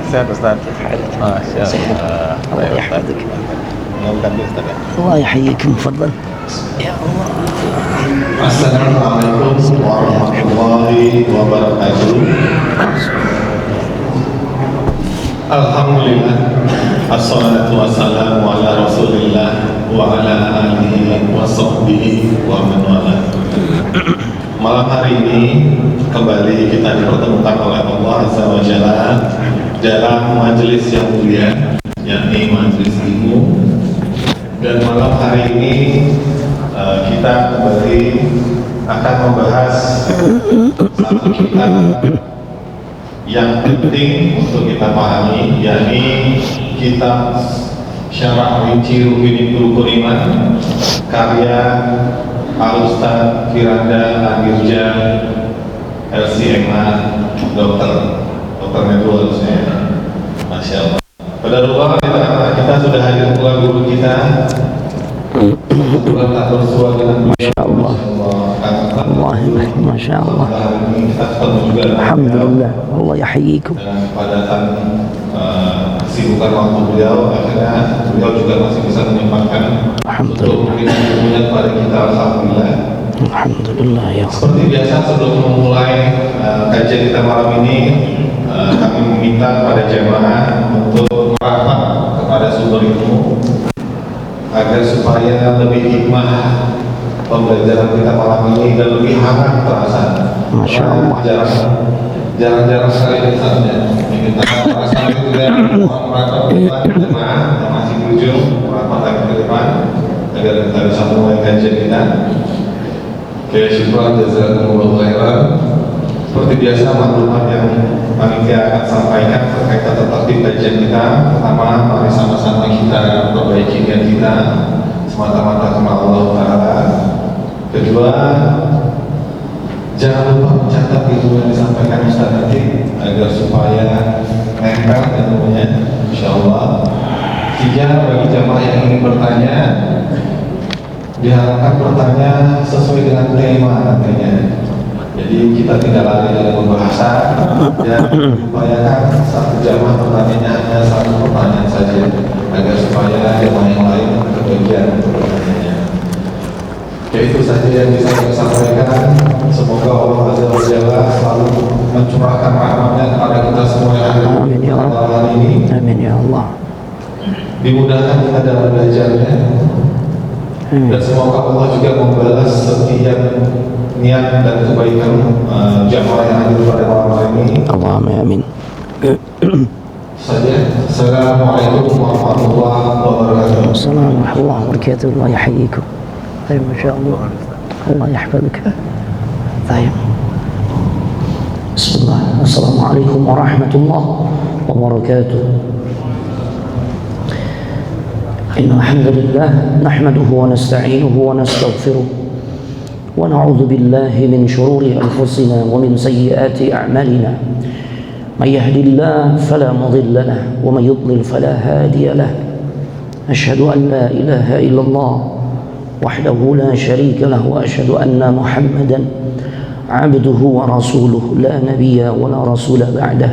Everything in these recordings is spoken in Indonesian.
sehat Ustaz. كيف حالك؟ Masya Allah. الله يحفظك. Mudah-mudahan Ustaz ya. الله يحييكم. تفضل. يا الله. Assalamualaikum warahmatullahi wabarakatuh. Alhamdulillah, assalatu wassalamu ala rasulillah wa ala alihi wa sahbihi wa man wala. Malam hari ini kembali kita dipertemukan oleh Allah Azza wa Jalla dalam majelis yang mulia, yakni majelis ilmu. Dan malam hari ini kita kembali akan membahas satu kitab yang penting untuk kita pahami, yakni kitab Syarah Rinci Rukun Rukun Iman karya Al-Ustaz Firanda Agirja LC-MA Dr. Medul harusnya. Masya Allah. Qadarullah, kita sudah hadir pula guru kita. Kebetulan tak bersua dengan Masya Allah. Masya Allah. Kita ketemu juga. Alhamdulillah. Allah yahyikum. Dengan kepadatan kesibukan waktu beliau, akhirnya beliau juga masih bisa menyempatkan untuk memberikan ilmunya kepada kita. Alhamdulillah. Alhamdulillah ya. Seperti biasa sebelum memulai kajian kita malam ini, kami meminta kepada jemaah untuk merapat kepada sumber ilmu agar supaya lebih hikmah pembelajaran kita malam ini dan lebih hangat terasa. Masya Allah. Jarang-jarang sekali misalnya kita merasa itu dan merapat ke depan jemaah yang masih berujung merapat lagi ke depan agar kita bisa mulai kajian kita. Oke, syukur jazakumullah khairan. Seperti biasa maklumat yang panitia akan sampaikan terkait tata tertib kajian kita. Pertama, mari sama-sama kita perbaiki niat kita semata-mata karena Allah Ta'ala. Kedua, jangan lupa mencatat ilmu yang disampaikan Ustaz nanti agar supaya nempel ilmunya, insyaallah. Tiga, bagi jamaah yang ingin bertanya, diharapkan bertanya sesuai dengan tema nantinya. Jadi kita tidak lari dari pembahasan dan upayakan satu jamaah pertanyaannya hanya satu pertanyaan saja agar supaya jamaah yang lain kebagian untuk pertanyaannya. Ya, itu saja yang bisa kami sampaikan. Semoga Allah Azza wa Jalla selalu mencurahkan rahmatnya kepada kita semua yang ada Amin ya Allah. hari ini. Amin ya Allah. Dimudahkan kita dalam belajarnya. Dan semoga Allah juga membalas setiap niat dan kebaikan jamaah yang hadir pada malam hari ini. Allahumma amin. Saja. Assalamualaikum warahmatullahi wabarakatuh. Assalamualaikum warahmatullahi wabarakatuh. Allah yahyikum. طيب ما شاء الله. الله يحفظك. طيب. بسم الله. السلام عليكم ورحمة الله وبركاته. إن الحمد لله نحمده ونستعينه ونستغفره ونعوذ بالله من شرور أنفسنا ومن سيئات أعمالنا. من يهد الله فلا مضل له ومن يضلل فلا هادي له. أشهد أن لا إله إلا الله وحده لا شريك له وأشهد أن محمدا عبده ورسوله لا نبي ولا رسول بعده.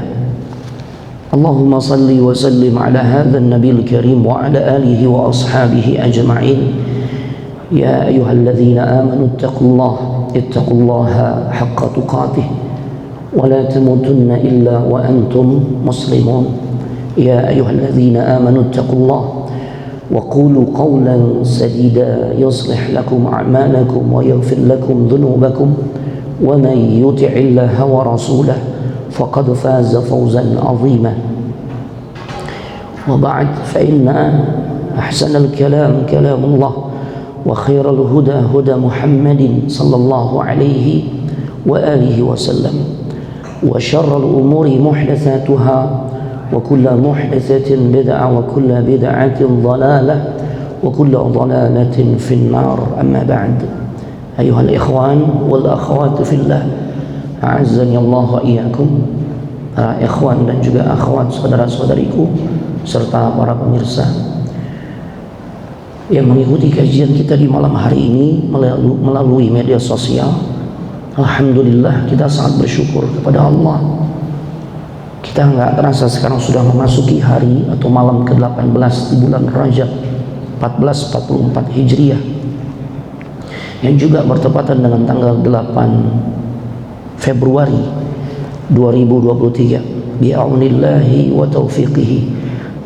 اللهم صل وسلم على هذا النبي الكريم وعلى آله وأصحابه أجمعين. يا أيها الذين آمنوا اتقوا الله حق تقاته ولا تموتن إلا وأنتم مسلمون. يا أيها الذين آمنوا اتقوا الله وقولوا قولا سديدا يصلح لكم أعمالكم ويغفر لكم ذنوبكم ومن يطع الله ورسوله فقد فاز فوزا عظيما. وبعد، فإن أحسن الكلام كلام الله وخير الهدى هدى محمد صلى الله عليه وآله وسلم وشر الأمور محدثاتها وكل محدثة بدعة وكل بدعة ضلالة وكل ضلالة في النار. أما بعد، أيها الإخوان والأخوات في الله أعزني الله وإياكم. Para ikhwan dan juga akhwat, saudara-saudariku serta para pemirsa yang mengikuti kajian kita di malam hari ini melalui media sosial. Alhamdulillah, kita sangat bersyukur kepada Allah. Kita nggak terasa sekarang sudah memasuki hari atau malam ke-18 di bulan Rajab 1444 Hijriah, yang juga bertepatan dengan tanggal 8 Februari 2023. Bi'aunillahi wa taufiqihi,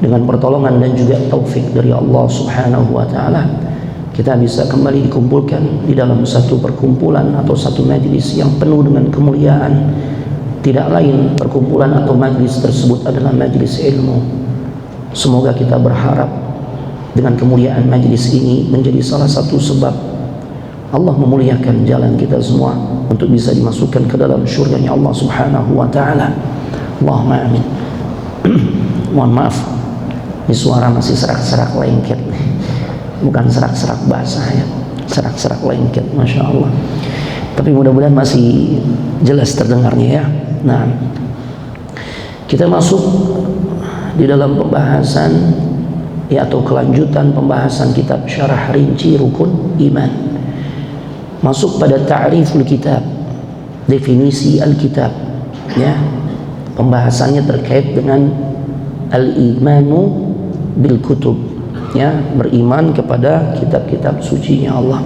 dengan pertolongan dan juga taufik dari Allah Subhanahu wa taala, kita bisa kembali dikumpulkan di dalam satu perkumpulan atau satu majlis yang penuh dengan kemuliaan. Tidak lain perkumpulan atau majlis tersebut adalah majlis ilmu. Semoga kita berharap dengan kemuliaan majlis ini menjadi salah satu sebab Allah memuliakan jalan kita semua untuk bisa dimasukkan ke dalam syurganya Allah Subhanahu wa taala. Allahumma amin. Mohon maaf, ini suara masih serak-serak lengket, bukan serak-serak basah ya, serak-serak lengket, masya Allah. Tapi mudah-mudahan masih jelas terdengarnya ya. Nah, kita masuk di dalam pembahasan ya, atau kelanjutan pembahasan kitab Syarah Rinci Rukun Iman. Masuk pada ta'riful kitab, definisi Alkitab ya. Pembahasannya terkait dengan al-imanu bil kutub ya, beriman kepada kitab-kitab sucinya Allah.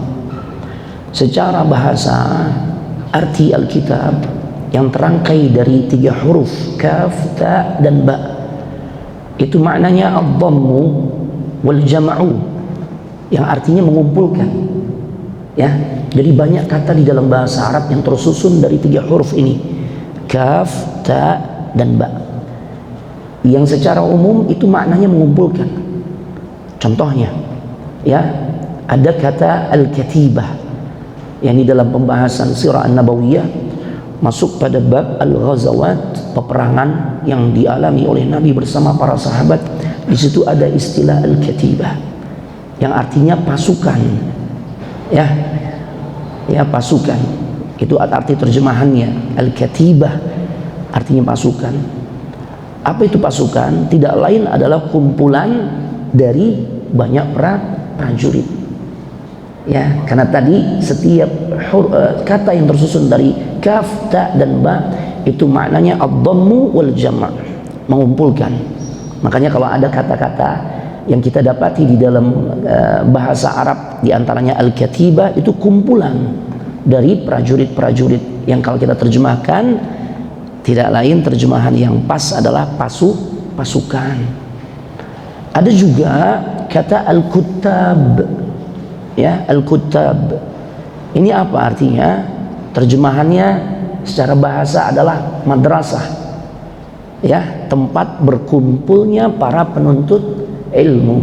Secara bahasa, arti Alkitab yang terangkai dari 3 huruf kaf, ta, dan ba, itu maknanya ad-dhammu wal jam'u, yang artinya mengumpulkan ya. Jadi banyak kata di dalam bahasa Arab yang tersusun dari 3 huruf ini, kaf, ta, dan ba, yang secara umum itu maknanya mengumpulkan. Contohnya ya, ada kata al-katibah yang di dalam pembahasan sirah an-nabawiyah masuk pada bab al-ghazawat, peperangan yang dialami oleh Nabi bersama para sahabat. Di situ ada istilah al-katibah yang artinya pasukan ya, ya pasukan. Itu arti terjemahannya, al-katibah artinya pasukan. Apa itu pasukan? Tidak lain adalah kumpulan dari banyak prajurit ya, karena tadi setiap kata yang tersusun dari kaf, ta, dan ba itu maknanya ad-dhammu wal jam', mengumpulkan. Makanya kalau ada kata-kata yang kita dapati di dalam bahasa Arab, diantaranya al-katibah, itu kumpulan dari prajurit-prajurit, yang kalau kita terjemahkan tidak lain terjemahan yang pas adalah pasukan. Ada juga kata al-kuttab ya, al-kuttab ini apa artinya? Terjemahannya secara bahasa adalah madrasah ya, tempat berkumpulnya para penuntut ilmu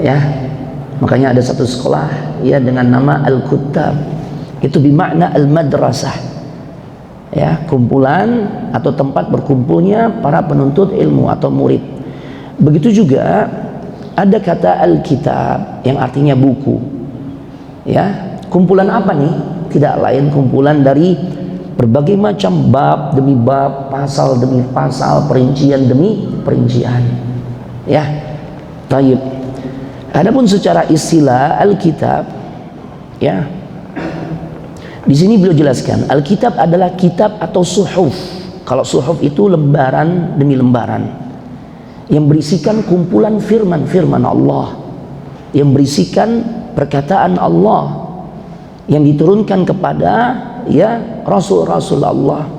ya. Makanya ada satu sekolah ya dengan nama al-kuttab, itu bermakna al-madrasah ya, kumpulan atau tempat berkumpulnya para penuntut ilmu atau murid. Begitu juga ada kata al-kitab yang artinya buku ya. Kumpulan apa nih? Tidak lain kumpulan dari berbagai macam bab demi bab, pasal demi pasal, perincian demi perincian ya. Taib. Adapun secara istilah Alkitab ya, di sini beliau jelaskan Alkitab adalah kitab atau suhuf. Kalau suhuf itu lembaran demi lembaran yang berisikan kumpulan firman-firman Allah, yang berisikan perkataan Allah yang diturunkan kepada ya Rasul-Rasul Allah.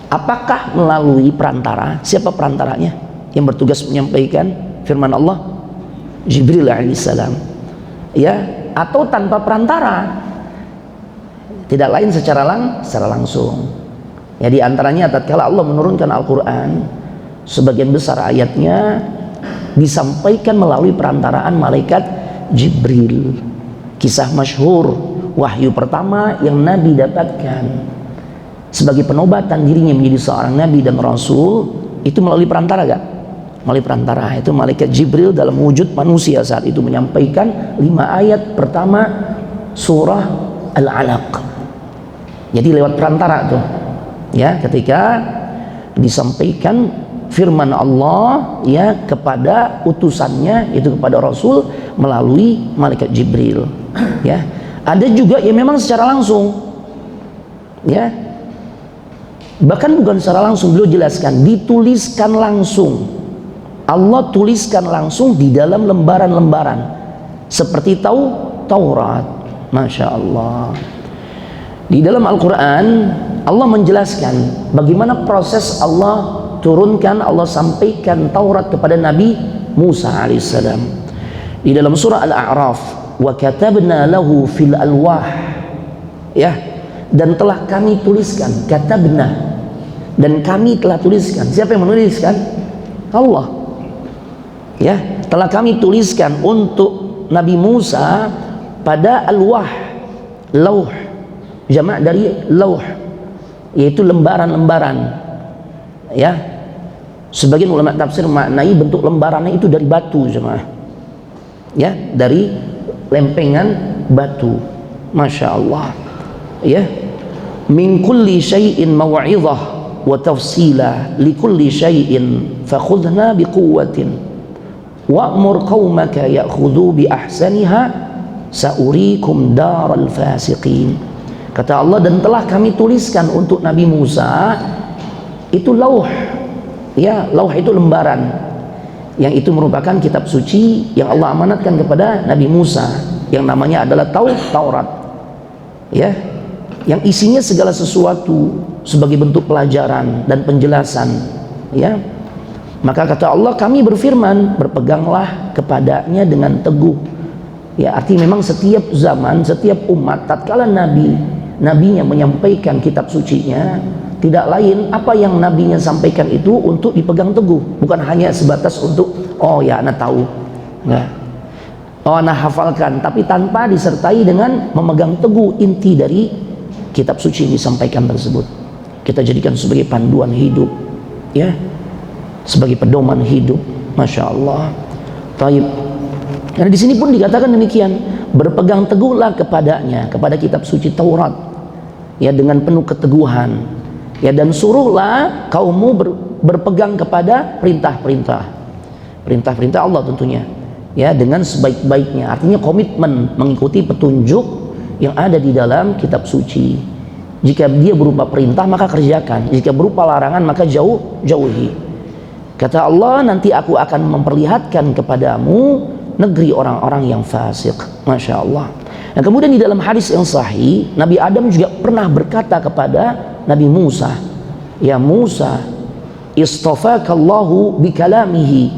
Apakah melalui perantara? Siapa perantaranya yang bertugas menyampaikan firman Allah? Jibril alaihissalam ya, atau tanpa perantara, tidak lain secara langsung ya. Di antaranya tatkala Allah menurunkan Al-Quran, sebagian besar ayatnya disampaikan melalui perantaraan malaikat Jibril. Kisah masyhur wahyu pertama yang Nabi dapatkan sebagai penobatan dirinya menjadi seorang Nabi dan Rasul itu melalui perantara gak? Melalui perantara. Itu malaikat Jibril dalam wujud manusia saat itu menyampaikan 5 ayat pertama surah Al-Alaq. Jadi lewat perantara tuh ya, ketika disampaikan firman Allah ya kepada utusannya, itu kepada Rasul melalui malaikat Jibril ya. Ada juga yang memang secara langsung ya, Bahkan bukan secara langsung, beliau jelaskan dituliskan langsung. Allah tuliskan langsung di dalam lembaran-lembaran seperti Taurat. Masya Allah. Di dalam Al-Quran Allah menjelaskan bagaimana proses Allah turunkan, Allah sampaikan Taurat kepada Nabi Musa alaihissalam. Di dalam surah Al-A'raf, wa katabna lahu fil alwah, ya, dan telah kami tuliskan, katabna, dan kami telah tuliskan. Siapa yang menuliskan? Allah. Ya, telah kami tuliskan untuk Nabi Musa pada alwah, lauh, jamak dari lauh, yaitu lembaran-lembaran. Ya, sebagian ulama tafsir maknai bentuk lembarannya itu dari batu, jemaah. Ya, dari lempengan batu. Masya Allah. Ya, min kulli syai'in maw'izah wa tafsila li kulli syai'in fakhudhna biquwwatin wa'mur qaumaka ya'khudhu bi ahsaniha sa'urikum daral fasiqin. Kata Allah, dan telah kami tuliskan untuk Nabi Musa itu lauh, ya, lauh itu lembaran, yang itu merupakan kitab suci yang Allah amanatkan kepada Nabi Musa, yang namanya adalah Taurat, ya, yang isinya segala sesuatu sebagai bentuk pelajaran dan penjelasan, ya. Maka kata Allah, kami berfirman, berpeganglah kepadanya dengan teguh. Ya, artinya memang setiap zaman, setiap umat, tatkala nabinya menyampaikan kitab sucinya, tidak lain apa yang nabinya sampaikan itu untuk dipegang teguh, bukan hanya sebatas untuk oh ya anak tahu, nah, oh anak hafalkan, tapi tanpa disertai dengan memegang teguh inti dari kitab suci yang disampaikan tersebut. Kita jadikan sebagai panduan hidup, ya, sebagai pedoman hidup. Masya Allah. Taib. Karena di sini pun dikatakan demikian, berpegang teguhlah kepadanya, kepada kitab suci Taurat, ya, dengan penuh keteguhan, ya, dan suruhlah kaummu berpegang kepada perintah-perintah Allah tentunya, ya, dengan sebaik-baiknya. Artinya komitmen mengikuti petunjuk yang ada di dalam kitab suci. Jika dia berupa perintah maka kerjakan, jika berupa larangan maka jauhi. Kata Allah, nanti aku akan memperlihatkan kepadamu negeri orang-orang yang fasik. Masya Allah. Nah, kemudian di dalam hadis yang sahih, Nabi Adam juga pernah berkata kepada Nabi Musa, ya Musa, istafakallahu bikalamihi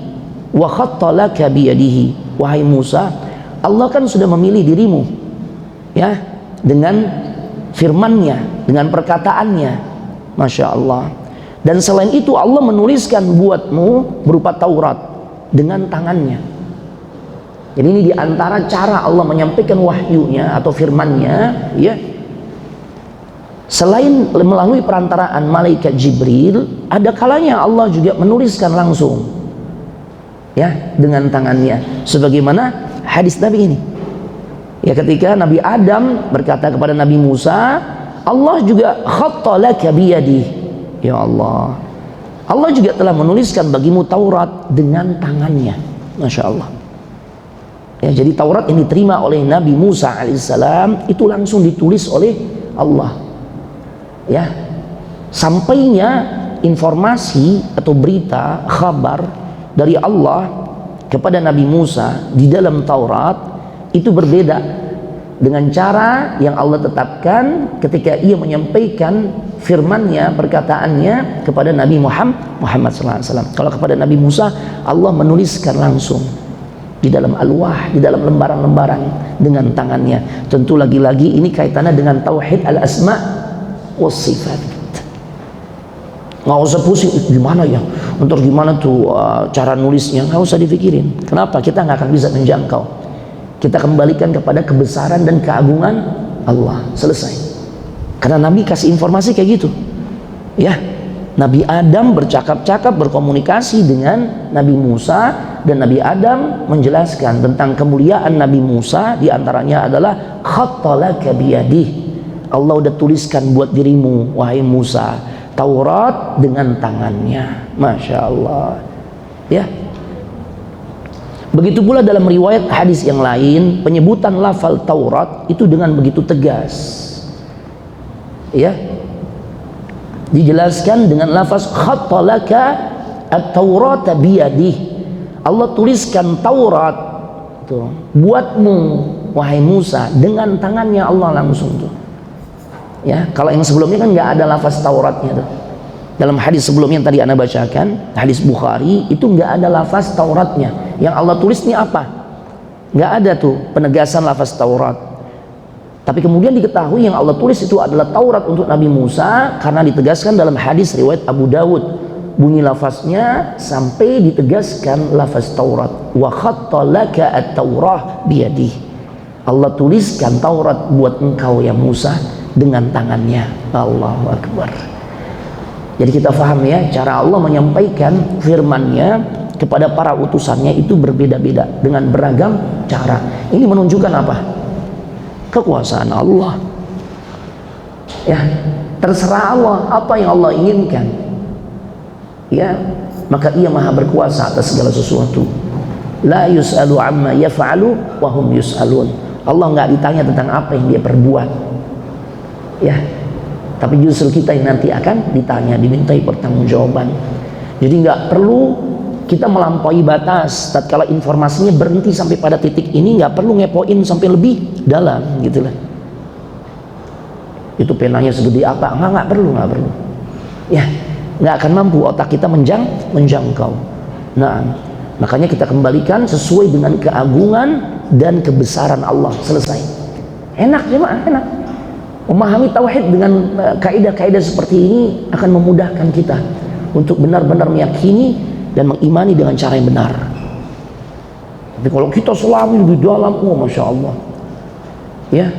wa khattalaka biyadihi. Wahai Musa, Allah kan sudah memilih dirimu, ya, dengan firman-Nya, dengan perkataannya. Masya Allah. Dan selain itu Allah menuliskan buatmu berupa Taurat dengan tangannya. Jadi ini diantara cara Allah menyampaikan wahyunya atau firman-Nya, ya. Selain melalui perantaraan malaikat Jibril, ada kalanya Allah juga menuliskan langsung, ya, dengan tangannya. Sebagaimana hadis Nabi ini, ya, ketika Nabi Adam berkata kepada Nabi Musa, Allah juga khattalaka biyadihi. Ya Allah, Allah juga telah menuliskan bagimu Taurat dengan tangannya. Masya Allah. Ya, jadi Taurat yang diterima oleh Nabi Musa alaihissalam itu langsung ditulis oleh Allah. Ya, sampainya informasi atau berita, kabar dari Allah kepada Nabi Musa di dalam Taurat itu berbeda dengan cara yang Allah tetapkan ketika ia menyampaikan firman-Nya, perkataannya kepada Nabi Muhammad SAW. Kalau kepada Nabi Musa, Allah menuliskan langsung di dalam alwah, di dalam lembaran-lembaran dengan tangannya. Tentu lagi-lagi ini kaitannya dengan tauhid al-asma was sifat. Nggak usah pusing gimana ya, untuk gimana tuh cara nulisnya, nggak usah dipikirin. Kenapa? Kita nggak akan bisa menjangkau. Kita kembalikan kepada kebesaran dan keagungan Allah. Selesai. Karena Nabi kasih informasi kayak gitu, ya. Nabi Adam bercakap-cakap, berkomunikasi dengan Nabi Musa, dan Nabi Adam menjelaskan tentang kemuliaan Nabi Musa. Diantaranya adalah khattalaka biyadih. Allah udah tuliskan buat dirimu, wahai Musa, Taurat dengan tangannya. Masya Allah, ya. Begitu pula dalam riwayat hadis yang lain, penyebutan lafal Taurat itu dengan begitu tegas, ya. dijelaskan dengan lafaz khattalaka at-taurata biyadih. Allah tuliskan Taurat tuh buatmu wahai Musa dengan tangannya Allah langsung tuh. Ya, kalau yang sebelumnya kan nggak ada lafaz Tauratnya tuh. Dalam hadis sebelumnya yang tadi Anda bacakan, hadis Bukhari, itu nggak ada lafaz Tauratnya. Yang Allah tulis ini apa? Nggak ada tuh penegasan lafaz Taurat. Tapi kemudian diketahui yang Allah tulis itu adalah Taurat untuk Nabi Musa, karena ditegaskan dalam hadis riwayat Abu Dawud. Bunyi lafaznya sampai ditegaskan lafaz Taurat. Wa khattalaka at-taurah biyadih. Allah tuliskan Taurat buat engkau ya Musa dengan tangannya. Allahu Akbar. Jadi kita faham ya, cara Allah menyampaikan firman-Nya kepada para utusannya itu berbeda-beda dengan beragam cara. Ini menunjukkan apa? Kekuasaan Allah. Ya, terserah Allah apa yang Allah inginkan. Ya, maka Ia maha berkuasa atas segala sesuatu. La yus'alu amma yaf'alu wa hum yus'alun. Allah nggak ditanya tentang apa yang Dia perbuat. Ya, tapi justru kita yang nanti akan ditanya, dimintai pertanggungjawaban. Jadi nggak perlu kita melampaui batas. Tatkala informasinya berhenti sampai pada titik ini, nggak perlu ngepoin sampai lebih dalam, gitulah. Itu penanya segede apa? Nggak perlu. Ya, nggak akan mampu otak kita menjangkau. Nah, makanya kita kembalikan sesuai dengan keagungan dan kebesaran Allah. Selesai. Enak jemaah, enak. Memahami tauhid dengan kaidah-kaidah seperti ini akan memudahkan kita untuk benar-benar meyakini dan mengimani dengan cara yang benar. Tapi kalau kita selami lebih dalam, masya Allah, ya,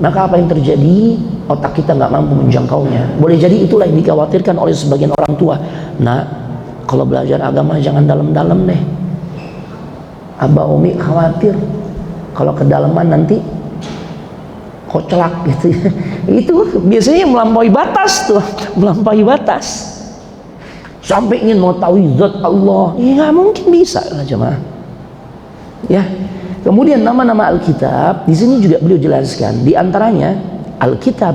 maka apa yang terjadi? Otak kita nggak mampu menjangkaunya. Boleh jadi itulah yang dikhawatirkan oleh sebagian orang tua. Nah, kalau belajar agama jangan dalam-dalam deh. Abah Umi khawatir kalau kedalaman nanti koclak gitu. Itu biasanya melampaui batas tuh, melampaui batas. Sampai ingin mau tahu zat Allah, ya nggak mungkin bisa lah jemaah. Ya, kemudian nama-nama Alkitab di sini juga beliau jelaskan. Di antaranya Alkitab,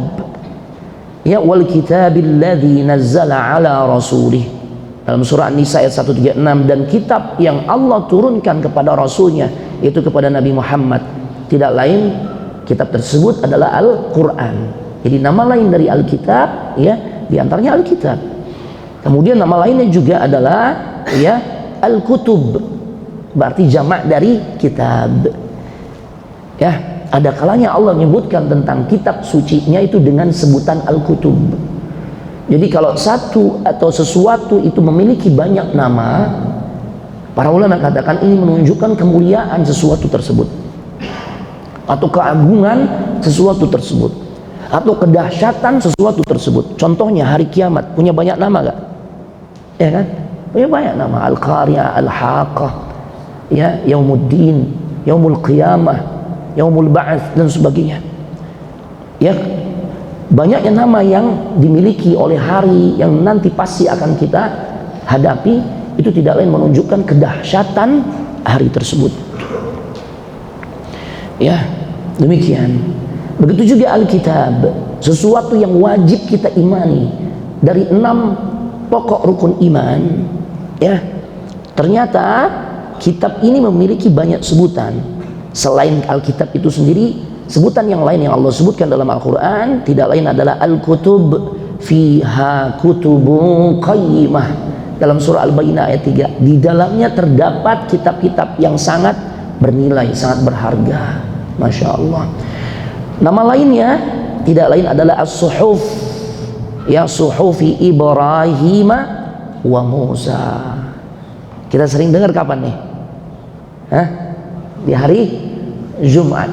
ya, wal kitabil ladzi nazzala ala rasulih, dalam surah An-Nisa ayat 136, dan kitab yang Allah turunkan kepada rasulnya, yaitu kepada Nabi Muhammad. Tidak lain, kitab tersebut adalah Al-Quran. Jadi nama lain dari Alkitab, ya, di antaranya Alkitab. Kemudian nama lainnya juga adalah, ya, Al-Kutub, berarti jamak dari kitab. Ya, ada kalanya Allah menyebutkan tentang kitab sucinya itu dengan sebutan Al-Kutub. Jadi kalau satu atau sesuatu itu memiliki banyak nama, para ulama katakan ini menunjukkan kemuliaan sesuatu tersebut, atau keagungan sesuatu tersebut, atau kedahsyatan sesuatu tersebut. Contohnya hari kiamat punya banyak nama gak? Ya kan? Punya banyak nama. Al-Qari'ah, Al-Haqqah, ya, Yaumuddin, Yaumul Qiyamah, Yaumul Ba'ats, dan sebagainya. Ya, banyaknya nama yang dimiliki oleh hari yang nanti pasti akan kita hadapi, itu tidak lain menunjukkan kedahsyatan hari tersebut. Ya, demikian. Begitu juga Alkitab, sesuatu yang wajib kita imani dari 6 pokok rukun iman. Ya, ternyata kitab ini memiliki banyak sebutan. Selain Alkitab itu sendiri, sebutan yang lain yang Allah sebutkan dalam Al-Quran tidak lain adalah Al-Kutub, fiha kutubun qayyimah. Dalam surah Al-Baqarah ayat 3, di dalamnya terdapat kitab-kitab yang sangat bernilai, sangat berharga. Masya Allah. Nama lainnya tidak lain adalah As-Suhuf, ya, Suhufi Ibrahim wa Musa. Kita sering dengar kapan nih? Di hari Jumat.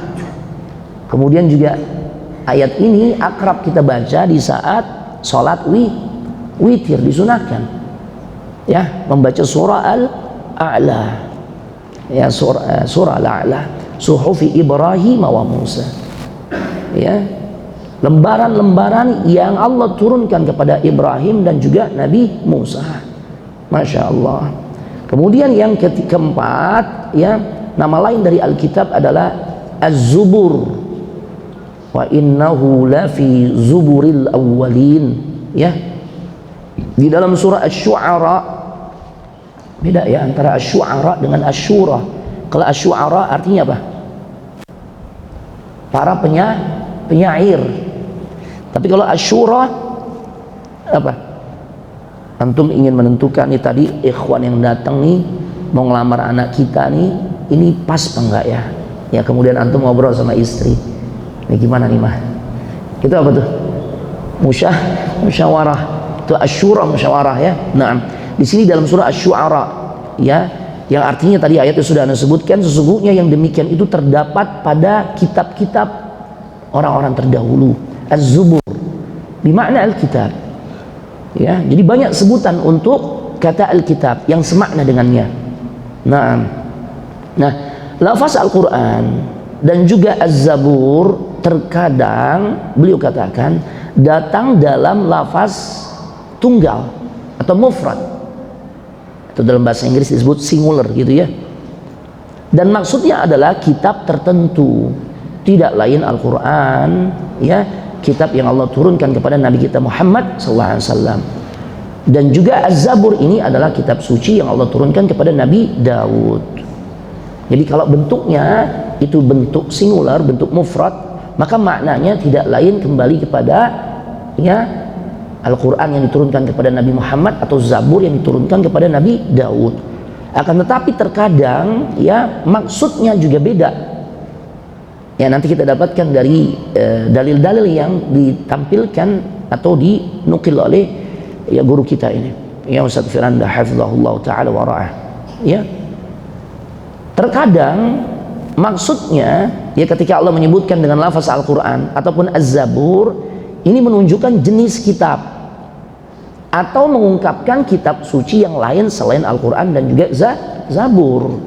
Kemudian juga ayat ini akrab kita baca di saat sholat witir, disunahkan, ya, membaca surah Al-A'la, ya, surah Al-A'la, Suhufi Ibrahim wa Musa, ya, lembaran-lembaran yang Allah turunkan kepada Ibrahim dan juga Nabi Musa. Masya Allah. Kemudian yang keempat, ya, nama lain dari Alkitab adalah Az-Zubur, wa innahu lafi zuburil awwalin, ya, Di dalam surah Asy-Syu'ara, beda ya antara Asy-Syu'ara dengan Asy-Syura. Kalau Asy-Syu'ara artinya apa? Para penyair. Tapi kalau Asy-Syura apa? Antum ingin menentukan nih, tadi ikhwan yang datang nih mau ngelamar anak kita nih, ini pas apa enggak ya? Ya kemudian antum ngobrol sama istri, ini gimana nih mah? Itu apa tuh? Musyawarah. Itu Asy-Syura, musyawarah ya. Nah, di sini dalam surah Asy-Syu'ara ya, yang artinya tadi ayatnya sudah Anda sebutkan, sesungguhnya yang demikian itu terdapat pada kitab-kitab orang-orang terdahulu. Az-Zubur bermakna Alkitab. Ya, jadi banyak sebutan untuk kata Alkitab yang semakna dengannya. Nah, lafaz Al-Quran dan juga Az-Zabur terkadang beliau katakan datang dalam lafaz tunggal atau mufrad, atau dalam bahasa Inggris disebut singular gitu ya. Dan maksudnya adalah kitab tertentu, tidak lain Al-Quran ya, kitab yang Allah turunkan kepada Nabi kita Muhammad SAW. Dan juga Az-Zabur ini adalah kitab suci yang Allah turunkan kepada Nabi Daud. Jadi kalau bentuknya itu bentuk singular, bentuk mufrad, maka maknanya tidak lain kembali kepada ya Al-Quran yang diturunkan kepada Nabi Muhammad atau Zabur yang diturunkan kepada Nabi Daud. Akan tetapi terkadang ya maksudnya juga beda. Ya nanti kita dapatkan dari dalil-dalil yang ditampilkan atau dinukil oleh ya guru kita ini, ya Ustaz Firanda hafizahullah taala wa ra'ah. Ya. Terkadang maksudnya ya ketika Allah menyebutkan dengan lafaz Al-Quran ataupun Az-Zabur, ini menunjukkan jenis kitab atau mengungkapkan kitab suci yang lain selain Al-Quran dan juga Zabur.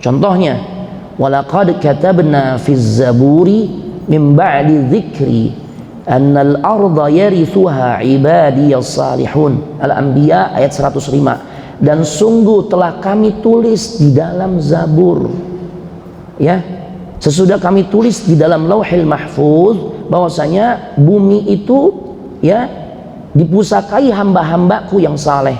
Contohnya, walaqad katabna fiz zaburi min ba'di dzikri annal arda yarithuha ibadiyas salihun. Al-Anbiya ayat 105. Dan sungguh telah kami tulis di dalam Zabur ya, sesudah kami tulis di dalam Lauhil Mahfuz bahwasanya bumi itu ya dipusakai hamba-hambaku yang saleh.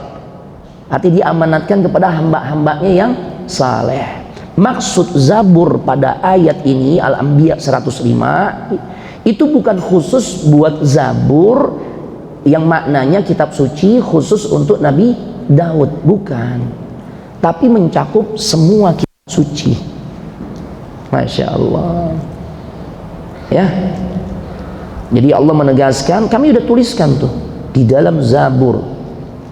Artinya diamanatkan kepada hamba-hambanya yang saleh. Maksud Zabur pada ayat ini Al-Anbiya 105 itu bukan khusus buat Zabur yang maknanya kitab suci khusus untuk Nabi Daud, bukan, tapi mencakup semua kitab suci. Masya Allah ya. Jadi Allah menegaskan kami udah tuliskan tuh di dalam Zabur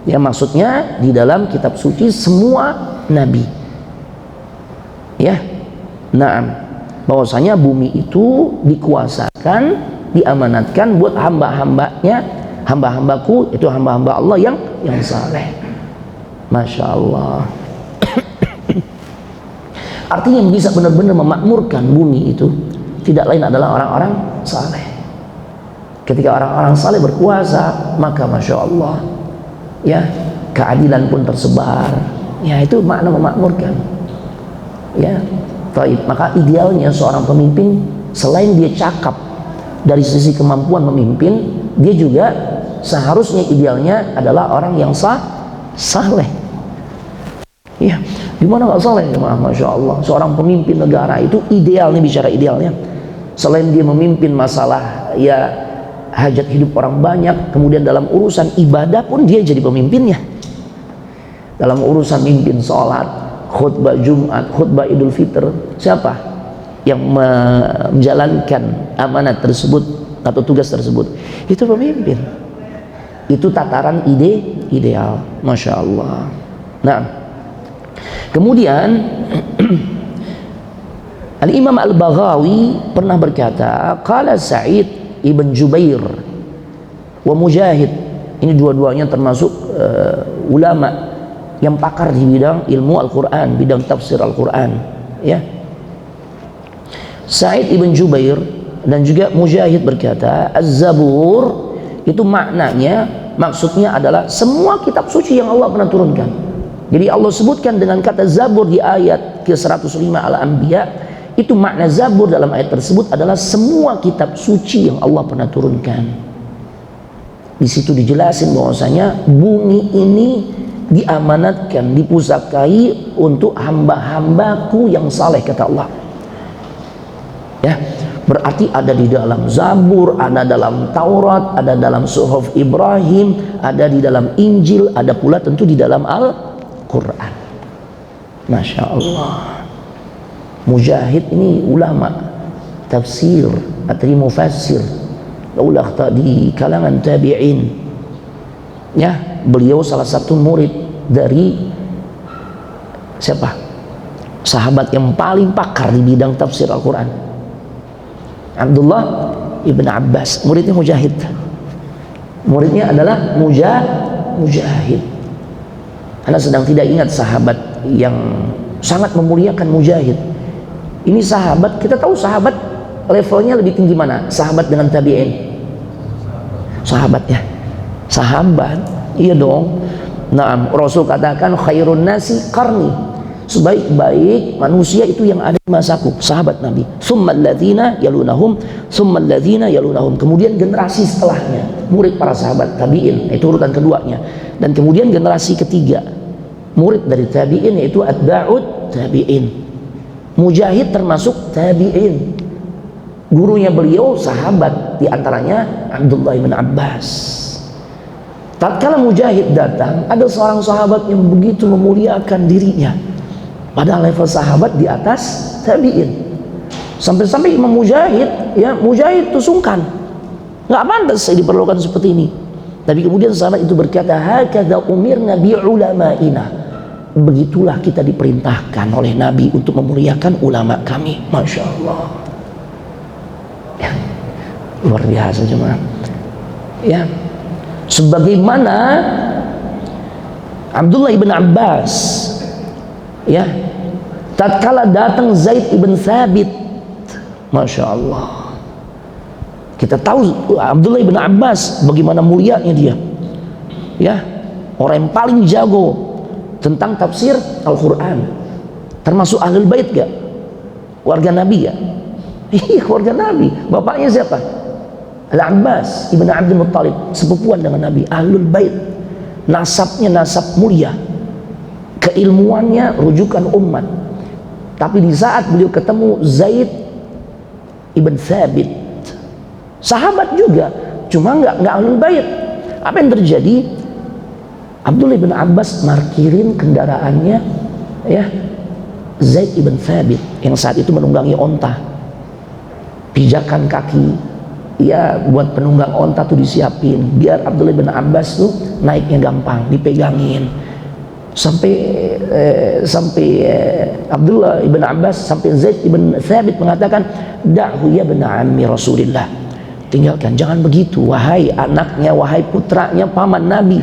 ya, maksudnya di dalam kitab suci semua nabi ya. Nah, bahwasanya bumi itu dikuasakan, diamanatkan buat hamba-hambanya, hamba-hambaku itu hamba-hamba Allah yang saleh. Masya Allah. Artinya yang bisa benar-benar memakmurkan bumi itu tidak lain adalah orang-orang saleh. Ketika orang-orang saleh berkuasa, maka Masya Allah ya, keadilan pun tersebar ya, itu makna memakmurkan ya. Baik, maka idealnya seorang pemimpin selain dia cakap dari sisi kemampuan memimpin, dia juga seharusnya idealnya adalah orang yang saleh ya. Gimana nggak saleh ya, Masya Allah. Seorang pemimpin negara itu idealnya, bicara idealnya, selain dia memimpin masalah ya hajat hidup orang banyak, kemudian dalam urusan ibadah pun dia jadi pemimpinnya. Dalam urusan mimpin sholat, khutbah Jumat, khutbah Idul Fitr, siapa yang menjalankan amanat tersebut atau tugas tersebut? Itu pemimpin. Itu tataran ideal. Masya Allah. Nah, kemudian Al-Imam Al-Baghawi pernah berkata, qala Sa'id ibn Jubair wa Mujahid, ini dua-duanya termasuk ulama yang pakar di bidang ilmu Al-Quran, bidang tafsir Al-Quran ya. Sa'id ibn Jubair dan juga Mujahid berkata, Az-Zabur itu maknanya, maksudnya adalah semua kitab suci yang Allah pernah turunkan. Jadi Allah sebutkan dengan kata Zabur di ayat ke-105 Al-Anbiya, itu makna Zabur dalam ayat tersebut adalah semua kitab suci yang Allah pernah turunkan Di situ dijelasin bahwasanya bumi ini diamanatkan, dipusakai untuk hamba-hambaku yang saleh, kata Allah. Ya, berarti ada di dalam Zabur, ada dalam Taurat, ada dalam Suhuf Ibrahim, ada di dalam Injil, ada pula tentu di dalam Al-Quran. Masya Allah. Mujahid ini ulama tafsir atau mufassir, ulama di kalangan tabi'in. Ya, beliau salah satu murid dari siapa? Sahabat yang paling pakar di bidang tafsir Al-Quran, Abdullah ibn Abbas. Muridnya Mujahid. Muridnya adalah Mujahid. Anda sedang tidak ingat sahabat yang sangat memuliakan Mujahid. Ini sahabat, kita tahu sahabat levelnya lebih tinggi mana? Sahabat dengan tabi'in. Sahabat ya. Sahabat, iya dong. Nah, Rasul katakan khairun nasi qarni. Sebaik-baik manusia itu yang ada di masaku, sahabat Nabi. Tsummal ladzina yalunahum, tsummal ladzina yalunahum. Kemudian generasi setelahnya, murid para sahabat tabi'in, itu urutan keduanya. Dan kemudian generasi ketiga, murid dari tabi'in, yaitu atba'ut tabi'in. Mujahid termasuk tabi'in. Gurunya beliau sahabat, diantaranya Abdullah bin Abbas. Tatkala Mujahid datang, ada seorang sahabat yang begitu memuliakan dirinya, padahal level sahabat di atas tabi'in. Sampai-sampai Imam Mujahid, ya, Mujahid itu sungkan, nggak pantas saya diperlakukan seperti ini. Tapi kemudian sahabat itu berkata, hakadha umirna bi ulama'ina. Begitulah kita diperintahkan oleh Nabi untuk memuliakan ulama kami. Masya Allah. Ya, luar biasa jemaah. Ya, sebagaimana Abdullah ibn Abbas, ya, tatkala datang Zaid ibn Thabit, Masya Allah, kita tahu Abdullah ibn Abbas bagaimana mulianya dia, ya, orang yang paling jago tentang tafsir Al-Quran, termasuk Ahlul Bait gak? Warga Nabi gak? Iya, warga Nabi. Bapaknya siapa? Al-Abbas ibn Abdul Muttalib, sepupuan dengan Nabi, Ahlul Bait. Nasabnya nasab mulia, keilmuannya rujukan umat. Tapi di saat beliau ketemu Zaid ibn Thabit, sahabat juga, cuma nggak Ahlul Bait, apa yang terjadi? Abdullah bin Abbas markirin kendaraannya, ya, Zaid ibn Thabit yang saat itu menunggangi onta. Pijakan kaki, ya, buat penunggang onta tuh disiapin biar Abdullah bin Abbas tuh naiknya gampang, dipegangin. Sampai Abdullah ibn Abbas, sampai Zaid ibn Thabit mengatakan, da'hu ya bin ammi Rasulillah. Tinggalkan, jangan begitu, wahai anaknya, wahai putranya paman Nabi.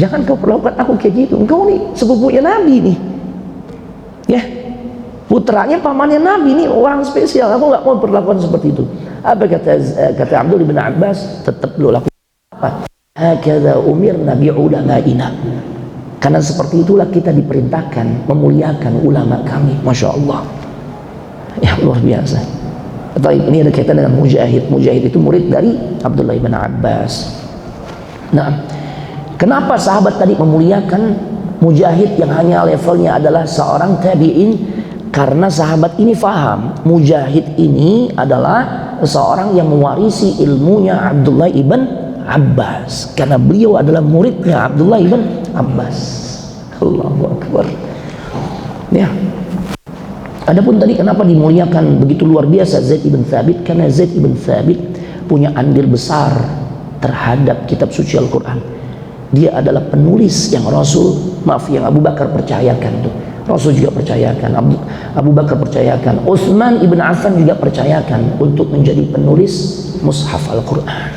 Jangan kau perlakukan aku kayak gitu. Engkau nih sepupunya Nabi nih, ya, putranya pamannya Nabi nih, orang spesial. Aku nggak mau perlakuan seperti itu. Apa kata Abdullah bin Abbas? Tetap lo lakukan apa? Hakadha umirna bi ulama'ina. Karena seperti itulah kita diperintahkan memuliakan ulama kami. Masya Allah, ya, luar biasa. Atau ini ada kaitan dengan Mujahid. Mujahid itu murid dari Abdullah bin Abbas. Nah, kenapa sahabat tadi memuliakan Mujahid yang hanya levelnya adalah seorang tabi'in? Karena sahabat ini faham Mujahid ini adalah seorang yang mewarisi ilmunya Abdullah ibn Abbas, karena beliau adalah muridnya Abdullah ibn Abbas. Allahu Akbar. Ya. Adapun tadi kenapa dimuliakan begitu luar biasa Zaid ibn Thabit? Karena Zaid ibn Thabit punya andil besar terhadap kitab suci Al-Quran. Dia adalah penulis yang yang Abu Bakar percayakan tuh. Rasul juga percayakan, Abu Bakar percayakan, Utsman ibn Affan juga percayakan untuk menjadi penulis mushaf Al-Quran.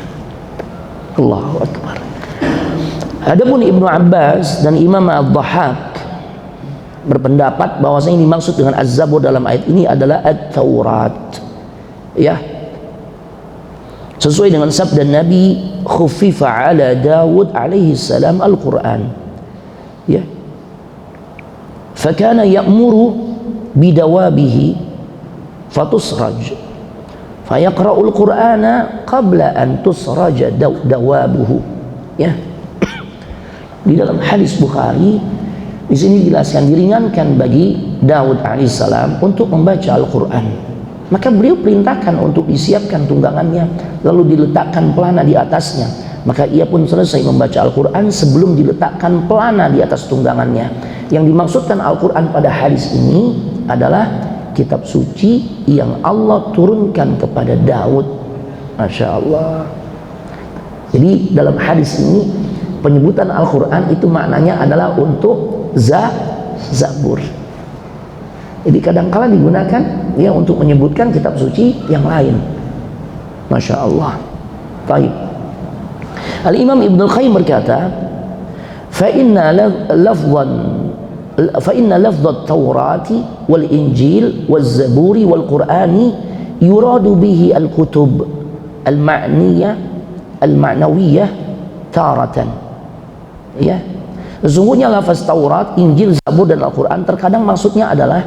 Allahu Akbar. Adapun Ibnu Abbas dan Imam Ad-Dhahhak berpendapat bahwasanya yang dimaksud dengan Az-Zabur dalam ayat ini adalah At-Taurat, ya, sesuai dengan sabda Nabi, khuffifa ala Dawud alaihi salam Al-Quran, ya, fakana ya'muru bidawabihi fatusraj fayaqra'ul Qur'ana qabla an tusraja dawabuhu. Ya. Di dalam hadis Bukhari di sini dijelaskan diringankan bagi Daud alaihissalam untuk membaca Al-Qur'an. Maka beliau perintahkan untuk disiapkan tunggangannya, lalu diletakkan pelana di atasnya. Maka ia pun selesai membaca Al-Qur'an sebelum diletakkan pelana di atas tunggangannya. Yang dimaksudkan Al-Qur'an pada hadis ini adalah kitab suci yang Allah turunkan kepada Daud. Masya Allah. Jadi dalam hadis ini penyebutan Al-Quran itu maknanya adalah untuk Zabur. Jadi kadang-kala digunakan ya untuk menyebutkan kitab suci yang lain. Masya Allah. Baik. Al-Imam Ibnu Qayyim berkata, fa inna lafdhat Taurati wal Injil wal Zaburi wal Qur'ani yuradu bihi al-kutub al-ma'nawiyah taratan. Ya, sesungguhnya lafaz Taurat, Injil, Zabur dan Al-Quran terkadang maksudnya adalah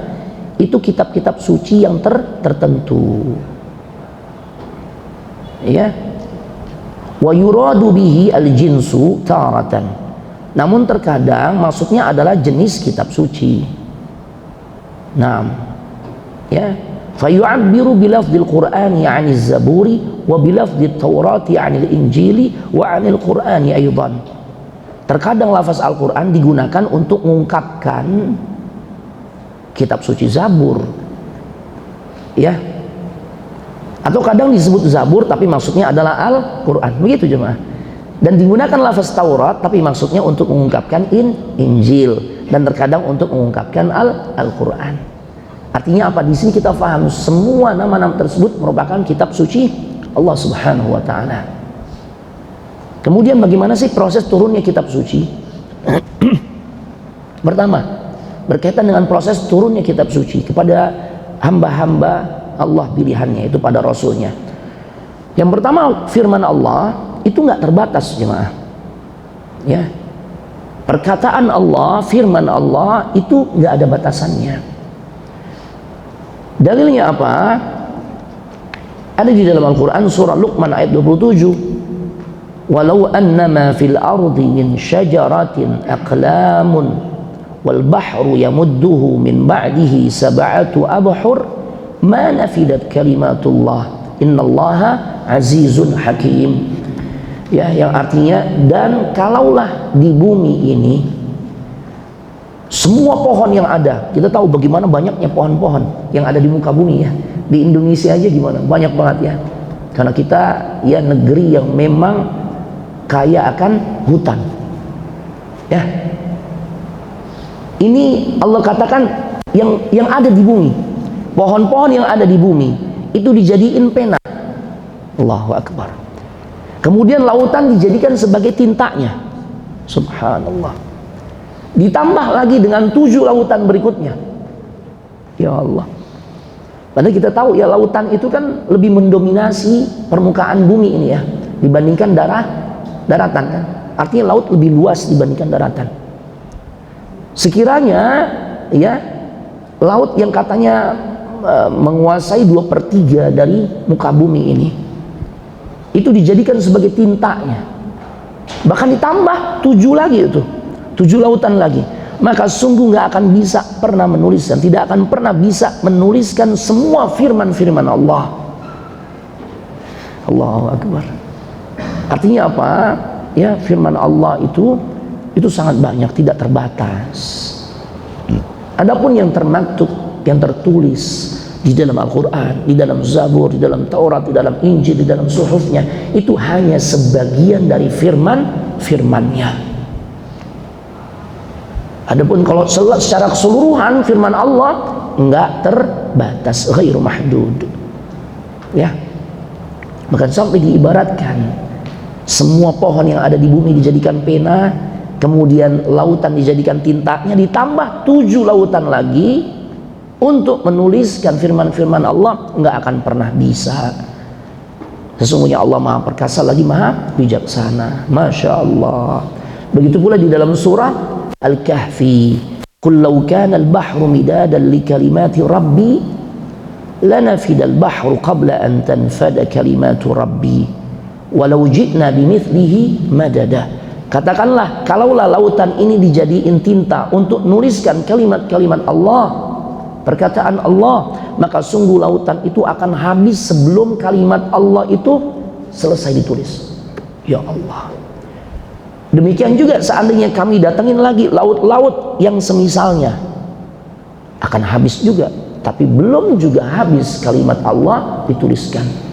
itu kitab-kitab suci yang tertentu. Ya, wa yuradu bihi al-jinsu taratan. Namun terkadang maksudnya adalah jenis kitab suci. Naam. Ya, fa yu'abbiru bi lafdzil Qur'ani 'anil Zaburi wa bi lafdzit Taurati 'anil Injili wa 'anil Qur'ani aidan. Terkadang lafaz Al-Quran digunakan untuk mengungkapkan kitab suci Zabur, ya, atau kadang disebut Zabur tapi maksudnya adalah Al-Quran, begitu jemaah. Dan digunakan lafaz Taurat tapi maksudnya untuk mengungkapkan Injil, dan terkadang untuk mengungkapkan Al-Quran. Artinya apa? Di sini kita paham semua nama-nama tersebut merupakan kitab suci Allah Subhanahu wa Ta'ala. Kemudian bagaimana sih proses turunnya kitab suci? Pertama, berkaitan dengan proses turunnya kitab suci kepada hamba-hamba Allah pilihannya, itu pada Rasulnya. Yang pertama, firman Allah itu nggak terbatas jemaah. Ya, perkataan Allah, firman Allah itu nggak ada batasannya. Dalilnya apa? Ada di dalam Al-Quran surah Luqman ayat 27. Walau annama fil ardi min syajaratin aqlamun wal bahru yamudduhu min ba'dihi sab'atu abhur ma nafidat kalimatullah innallaha azizun hakim. Ya, yang artinya, dan kalaulah di bumi ini semua pohon yang ada, kita tahu bagaimana banyaknya pohon-pohon yang ada di muka bumi ya. Di Indonesia aja gimana, banyak banget ya. Karena kita ya negeri yang memang kaya akan hutan. Ya. Ini Allah katakan yang ada di bumi, pohon-pohon yang ada di bumi itu dijadiin pena. Allahu Akbar. Kemudian lautan dijadikan sebagai tintanya. Subhanallah. Ditambah lagi dengan 7 lautan berikutnya. Ya Allah. Padahal kita tahu ya lautan itu kan lebih mendominasi permukaan bumi ini ya dibandingkan daratan kan. Artinya laut lebih luas dibandingkan daratan. Sekiranya ya laut yang katanya menguasai 2/3 dari muka bumi ini itu dijadikan sebagai tintanya, bahkan ditambah 7 lagi itu 7 lautan lagi, maka sungguh nggak akan bisa pernah menulis dan tidak akan pernah bisa menuliskan semua firman-firman Allah. Allahu Akbar. Artinya apa? Ya, firman Allah itu sangat banyak, tidak terbatas. Adapun yang termaktub, yang tertulis di dalam Al-Quran, di dalam Zabur, di dalam Taurat, di dalam Injil, di dalam suhufnya, itu hanya sebagian dari firman-firmannya. Adapun kalau secara keseluruhan firman Allah enggak terbatas, ghairu mahdud. Ya. Bahkan sampai diibaratkan semua pohon yang ada di bumi dijadikan pena, kemudian lautan dijadikan tintanya, ditambah 7 lautan lagi untuk menuliskan firman-firman Allah, nggak akan pernah bisa. Sesungguhnya Allah Maha Perkasa lagi Maha Bijaksana. Masya Allah. Begitu pula di dalam surah Al-Kahfi, qul law kana al-bahru midadan li kalimati rabbi lanafidal bahru qabla an tanfada kalimatu rabbi walau ji'na bimithlihi madada. Katakanlah, kalaulah lautan ini dijadiin tinta untuk nuliskan kalimat-kalimat Allah, perkataan Allah, maka sungguh lautan itu akan habis sebelum kalimat Allah itu selesai ditulis. Ya Allah. Demikian juga seandainya kami datangin lagi laut-laut yang semisalnya, akan habis juga, tapi belum juga habis kalimat Allah dituliskan.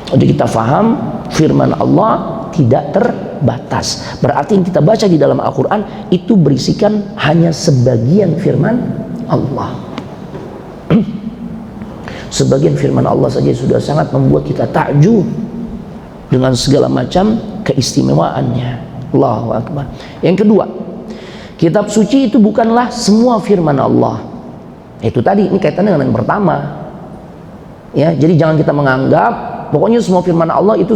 Jadi kita faham firman Allah tidak terbatas. Berarti yang kita baca di dalam Al-Quran itu berisikan hanya sebagian firman Allah. Sebagian firman Allah saja sudah sangat membuat kita takjub dengan segala macam keistimewaannya. Allahu Akbar. Yang kedua, kitab suci itu bukanlah semua firman Allah. Itu tadi, ini kaitannya dengan yang pertama. Ya, jadi jangan kita menganggap pokoknya semua firman Allah itu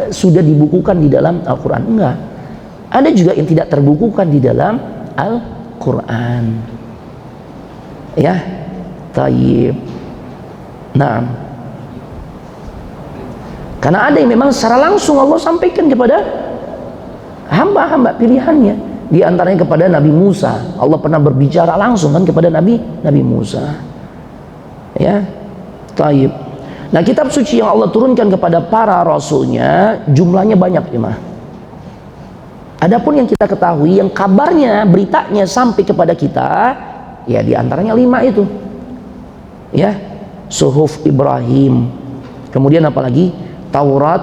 sudah dibukukan di dalam Al-Quran. Enggak. Ada juga yang tidak terbukukan di dalam Al-Quran. Ya, tayyib. Nah, karena ada yang memang secara langsung Allah sampaikan kepada hamba-hamba pilihannya. Di antaranya kepada Nabi Musa. Allah pernah berbicara langsung kan kepada Nabi Musa. Ya, tayyib. Nah, kitab suci yang Allah turunkan kepada para rasulnya jumlahnya banyak, jemaah. Adapun yang kita ketahui, yang kabarnya, beritanya sampai kepada kita, ya di antaranya 5 itu. Ya, Suhuf Ibrahim. Kemudian apalagi? Taurat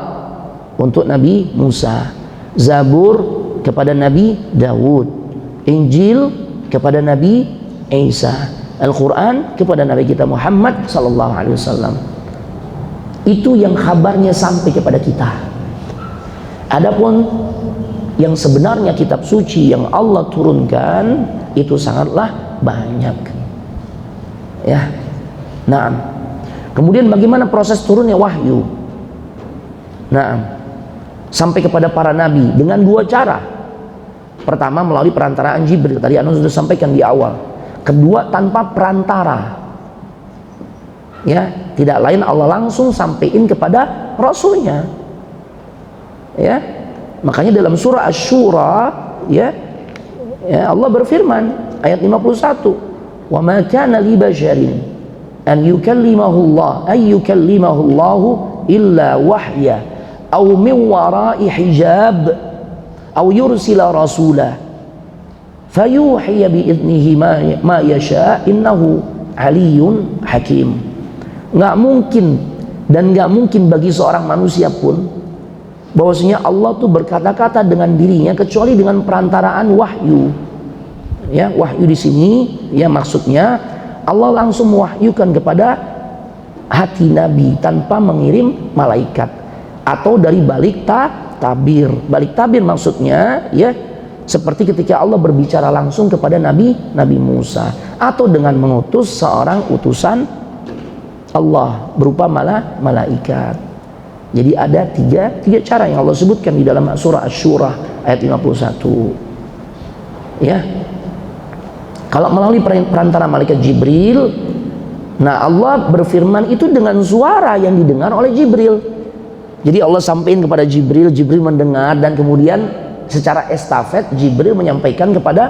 untuk Nabi Musa, Zabur kepada Nabi Dawud, Injil kepada Nabi Isa, Al-Quran kepada Nabi kita Muhammad sallallahu alaihi wasallam. Itu yang kabarnya sampai kepada kita. Adapun yang sebenarnya kitab suci yang Allah turunkan itu sangatlah banyak. Ya. Nah, kemudian bagaimana proses turunnya wahyu? Nah, sampai kepada para nabi dengan 2 cara. Pertama melalui perantaraan Jibril, tadi Anu sudah sampaikan di awal. Kedua tanpa perantara. Ya, tidak lain Allah langsung sampaikan kepada rasulnya. Ya, makanya dalam surah Asy-Syura ya Allah berfirman ayat 51, wa ma kana li basharin an yukallimahu Allah illa wahya aw min wara'i hijab aw yursila rasula fayuhiya bi idnihi ma yasha innahu aliyun hakim. Nggak mungkin dan nggak mungkin bagi seorang manusia pun bahwasanya Allah tuh berkata-kata dengan dirinya kecuali dengan perantaraan wahyu. Ya, wahyu di sini ya maksudnya Allah langsung mewahyukan kepada hati Nabi tanpa mengirim malaikat atau dari balik tabir. Balik tabir maksudnya ya seperti ketika Allah berbicara langsung kepada Nabi Musa atau dengan mengutus seorang utusan Allah berupa malaikat. Jadi ada tiga cara yang Allah sebutkan di dalam surah Asy-Syura ayat 51. Ya. Kalau melalui perantara malaikat Jibril, nah Allah berfirman itu dengan suara yang didengar oleh Jibril. Jadi Allah sampaikan kepada Jibril, Jibril mendengar dan kemudian secara estafet Jibril menyampaikan kepada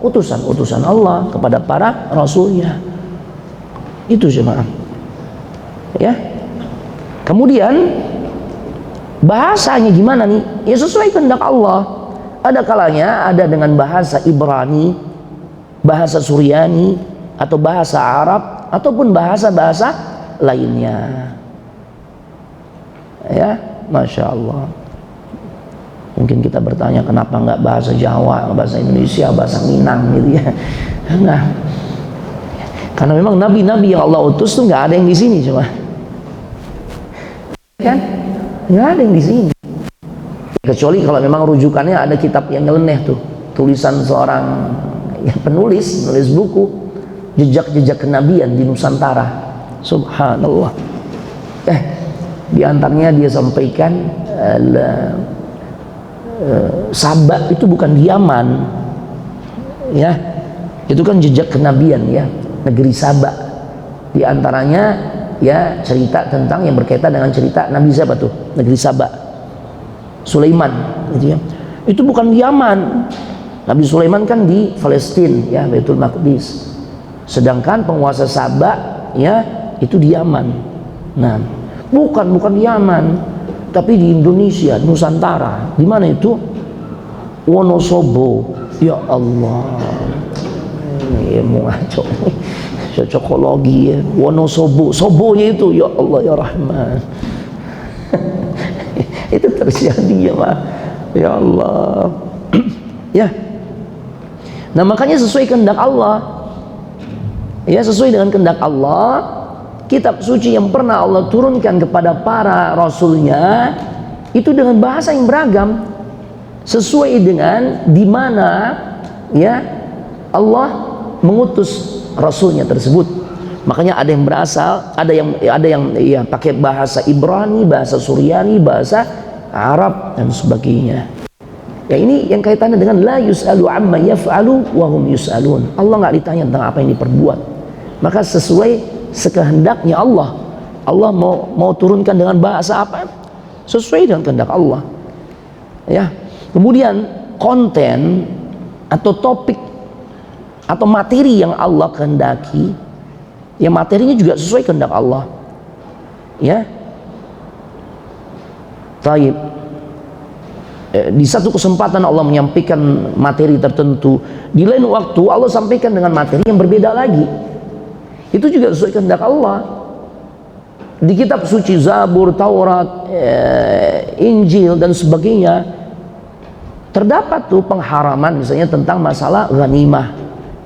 utusan Allah, kepada para rasulnya. Itu jemaah. Ya. Kemudian bahasanya gimana nih? Ya sesuai kehendak Allah. Ada kalanya ada dengan bahasa Ibrani, bahasa Suryani, atau bahasa Arab, ataupun bahasa-bahasa lainnya. Ya, Masya Allah. Mungkin kita bertanya kenapa nggak bahasa Jawa, bahasa Indonesia, bahasa Minang gitu ya? Enggak. Karena memang nabi-nabi yang Allah utus tuh nggak ada yang di sini cuma. Kan? Nggak ada yang di sini. Kecuali kalau memang rujukannya ada kitab yang nyeleneh tuh, tulisan seorang penulis buku jejak-jejak kenabian di Nusantara. Subhanallah. Di antaranya dia sampaikan Sabak itu bukan di Yaman. Ya. Itu kan jejak kenabian ya. negeri Saba. Di antaranya ya cerita tentang yang berkaitan dengan cerita Nabi siapa tuh? Negeri Saba. Sulaiman gitu ya. Itu bukan di Yaman. Nabi Sulaiman kan di Palestina ya, Baitul Maqdis. Sedangkan penguasa Saba ya itu di Yaman. Nah, bukan di Yaman, tapi di Indonesia, Nusantara. Di mana itu? Wonosobo. Ya Allah. Ini mau ngaco. Cocokologi ya. Wonosobo. Sobonya itu ya Allah ya Rahman. Itu terjadi ya Pak. Ya Allah. Ya. Nah, makanya sesuai kehendak Allah. Ya, sesuai dengan kehendak Allah, kitab suci yang pernah Allah turunkan kepada para rasulnya itu dengan bahasa yang beragam, sesuai dengan di mana ya Allah mengutus rasulnya tersebut. Makanya ada yang berasal, ada yang ya pakai bahasa Ibrani, bahasa Suryani, bahasa Arab dan sebagainya. Ya, ini yang kaitannya dengan la yus'alu amma yaf'alu wa hum yus'alun. Allah nggak ditanya tentang apa yang diperbuat. Maka sesuai sekehendaknya Allah. Allah mau turunkan dengan bahasa apa? Sesuai dengan kehendak Allah. Ya. Kemudian konten atau topik atau materi yang Allah kehendaki, ya materinya juga sesuai kehendak Allah. Ya. Taib. Di satu kesempatan Allah menyampaikan materi tertentu, di lain waktu Allah sampaikan dengan materi yang berbeda lagi. Itu juga sesuai kehendak Allah. Di kitab suci Zabur, Taurat, Injil dan sebagainya terdapat tuh pengharaman misalnya tentang masalah ghanimah.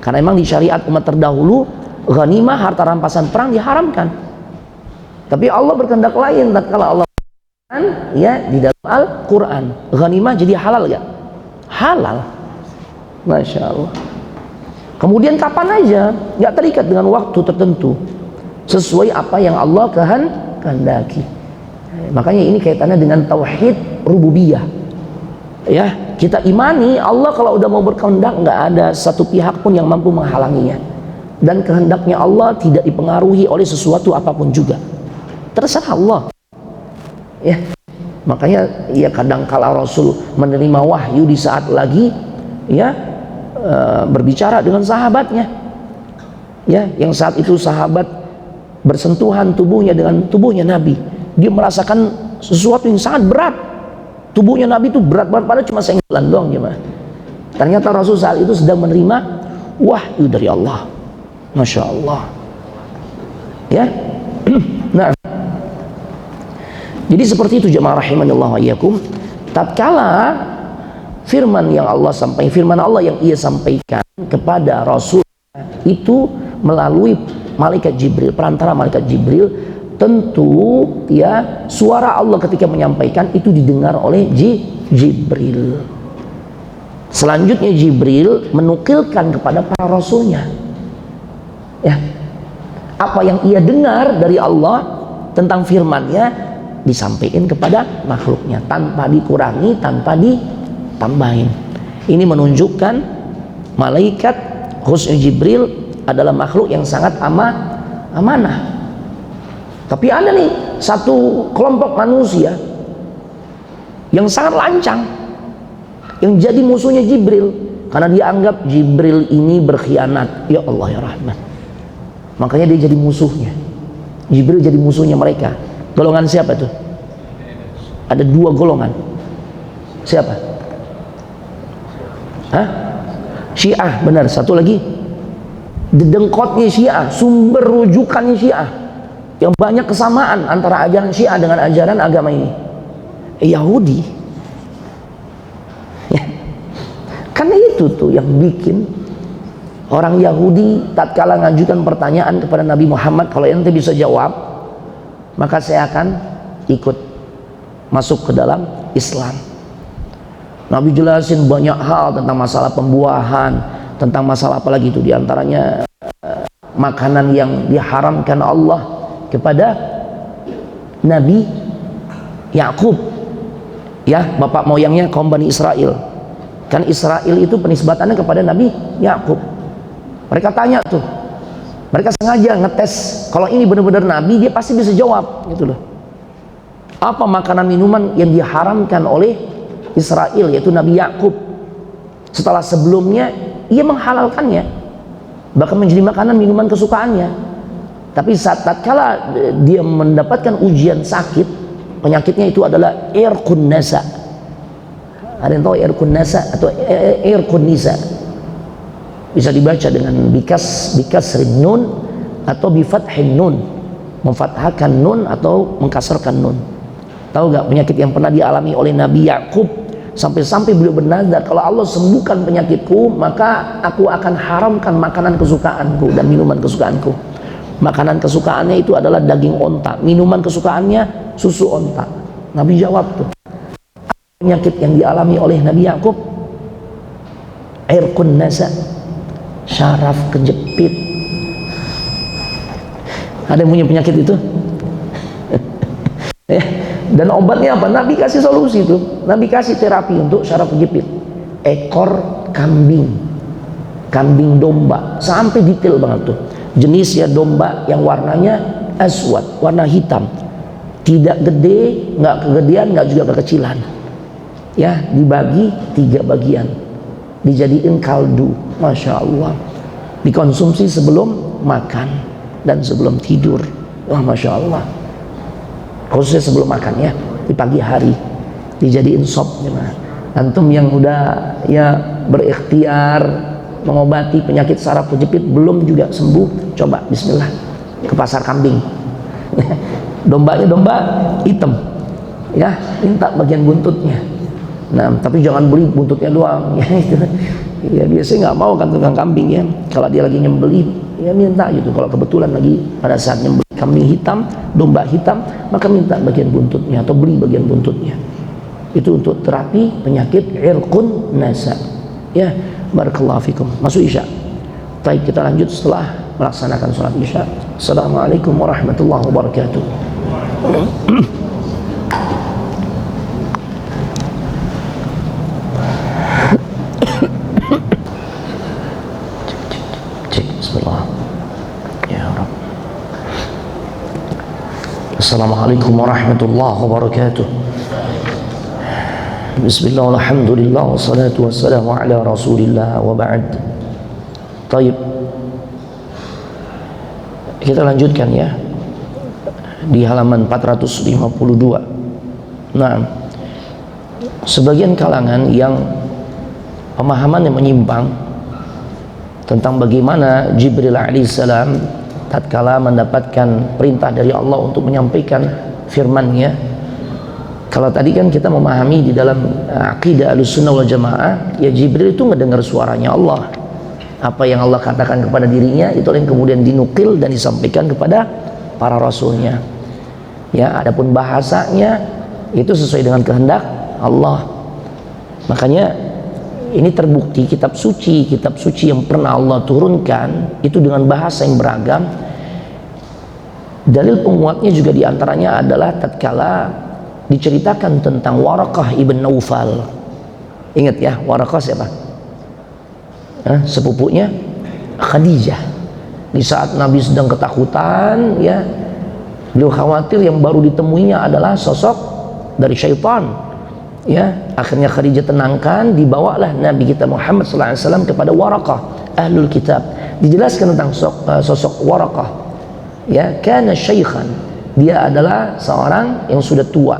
Karena memang di syariat umat terdahulu ghanimah, harta rampasan perang diharamkan. Tapi Allah berkehendak lain tatkala Allah ya di dalam Al-Quran ghanimah jadi halal gak? Halal. Masya Allah. Kemudian kapan aja, gak terikat dengan waktu tertentu, sesuai apa yang Allah kehendaki. Makanya ini kaitannya dengan tauhid rububiyah. Ya, kita imani Allah kalau udah mau berkehendak nggak ada satu pihak pun yang mampu menghalanginya, dan kehendaknya Allah tidak dipengaruhi oleh sesuatu apapun juga. Terserah Allah. Ya, makanya ya kadangkala Rasul menerima wahyu di saat lagi ya berbicara dengan sahabatnya, ya yang saat itu sahabat bersentuhan tubuhnya dengan tubuhnya Nabi, dia merasakan sesuatu yang sangat berat. Tubuhnya Nabi itu berat banget, padahal cuma senggolan doang gimana. Ternyata Rasul saat itu sedang menerima wahyu dari Allah. Masya Allah. Ya. Nah, jadi seperti itu jemaah rahimanillah wa iyyakum. Tatkala firman yang Allah sampaikan, firman Allah yang ia sampaikan kepada Rasul itu melalui malaikat Jibril, perantara malaikat Jibril, tentu ya suara Allah ketika menyampaikan itu didengar oleh Jibril. Selanjutnya Jibril menukilkan kepada para rasulnya, ya apa yang ia dengar dari Allah tentang firman-Nya disampaikan kepada makhluknya tanpa dikurangi, tanpa ditambahin. Ini menunjukkan malaikat khususnya Jibril adalah makhluk yang sangat amanah. Tapi ada nih satu kelompok manusia yang sangat lancang, yang jadi musuhnya Jibril karena dia anggap Jibril ini berkhianat. Ya Allah ya Rahman. Makanya dia jadi musuhnya. Jibril jadi musuhnya mereka. Golongan siapa tuh? Ada dua golongan. Siapa? Hah? Syiah, benar. Satu lagi dedengkotnya Syiah, sumber rujukannya Syiah, yang banyak kesamaan antara ajaran Syiah dengan ajaran agama ini, Yahudi. Ya. Karena itu tuh yang bikin orang Yahudi tatkala ngajukan pertanyaan kepada Nabi Muhammad, kalau ente bisa jawab maka saya akan ikut masuk ke dalam Islam. Nabi jelasin banyak hal tentang masalah pembuahan, tentang masalah apa lagi itu, diantaranya makanan yang diharamkan Allah kepada Nabi Yakub, ya bapak moyangnya kaum Bani Israel. Kan Israel itu penisbatannya kepada Nabi Yakub. Mereka tanya tuh, Mereka sengaja ngetes kalau ini benar-benar nabi, dia pasti bisa jawab gitu loh. Apa makanan minuman yang diharamkan oleh Israel, yaitu Nabi Yakub, setelah sebelumnya ia menghalalkannya, bahkan menjadi makanan minuman kesukaannya. Tapi saat tatkala dia mendapatkan ujian sakit, penyakitnya itu adalah irqun nasa. Ada yang tahu irqun nasa atau irqun nisa? Bisa dibaca dengan bikasrin nun atau bifathin nun, memfathahkan nun atau mengkasarkan nun. Tahu gak penyakit yang pernah dialami oleh Nabi Yakub, sampai-sampai beliau bernazar, kalau Allah sembuhkan penyakitku, maka aku akan haramkan makanan kesukaanku dan minuman kesukaanku. Makanan kesukaannya itu adalah daging onta, minuman kesukaannya susu onta. Nabi jawab tuh, penyakit yang dialami oleh Nabi Yakub, irqun nasa, syaraf kejepit. Ada yang punya penyakit itu? Dan obatnya apa? Nabi kasih solusi itu. Nabi kasih terapi untuk syaraf kejepit. Ekor kambing, kambing domba, sampai detail banget tuh. Jenisnya domba yang warnanya aswad, warna hitam, tidak gede, nggak kegedean, nggak juga kekecilan. Ya, dibagi 3 bagian, dijadiin kaldu, masya Allah, dikonsumsi sebelum makan dan sebelum tidur. Wah, masya Allah. Khususnya sebelum makan ya, di pagi hari dijadiin sop. Antum yang udah ya berikhtiar mengobati penyakit saraf kejepit belum juga sembuh, coba bismillah ke pasar kambing. Dombanya domba hitam ya, minta bagian buntutnya. Nah, tapi jangan beli buntutnya doang ya. Ya biasanya nggak mau kan tukang kambing ya, kalau dia lagi nyembelih ya minta gitu. Kalau kebetulan lagi pada saat nyembelih kambing hitam, domba hitam, maka minta bagian buntutnya atau beli bagian buntutnya. Itu untuk terapi penyakit irqun nasa. Ya, barakallahu fikum. Masuk Isya. Baik, kita lanjut setelah melaksanakan sholat Isya. Assalamualaikum warahmatullahi wabarakatuh. Bismillah. Ya Rabb. Assalamualaikum warahmatullahi wabarakatuh. Bismillah, alhamdulillah, wassalatu wassalamu ala rasulillah wa ba'd. Taib, kita lanjutkan ya di halaman 452. Nah, sebagian kalangan yang pemahaman yang menyimpang tentang bagaimana Jibril alaihissalam tatkala mendapatkan perintah dari Allah untuk menyampaikan firman-Nya. Kalau tadi kan kita memahami di dalam akidah Ahlussunnah wal Jamaah, ya Jibril itu mendengar suaranya Allah. Apa yang Allah katakan kepada dirinya itu yang kemudian dinukil dan disampaikan kepada para rasulnya. Ya, adapun bahasanya itu sesuai dengan kehendak Allah. Makanya ini terbukti kitab suci yang pernah Allah turunkan itu dengan bahasa yang beragam. Dalil penguatnya juga diantaranya adalah tatkala diceritakan tentang Waraqah ibn Naufal. Ingat ya, Waraqah siapa? Sepupunya Khadijah. Di saat Nabi sedang ketakutan ya, beliau khawatir yang baru ditemuinya adalah sosok dari syaitan ya. Akhirnya Khadijah tenangkan, dibawalah Nabi kita Muhammad SAW kepada Waraqah ahlul kitab. Dijelaskan tentang sosok Waraqah ya, kana syaikhan, dia adalah seorang yang sudah tua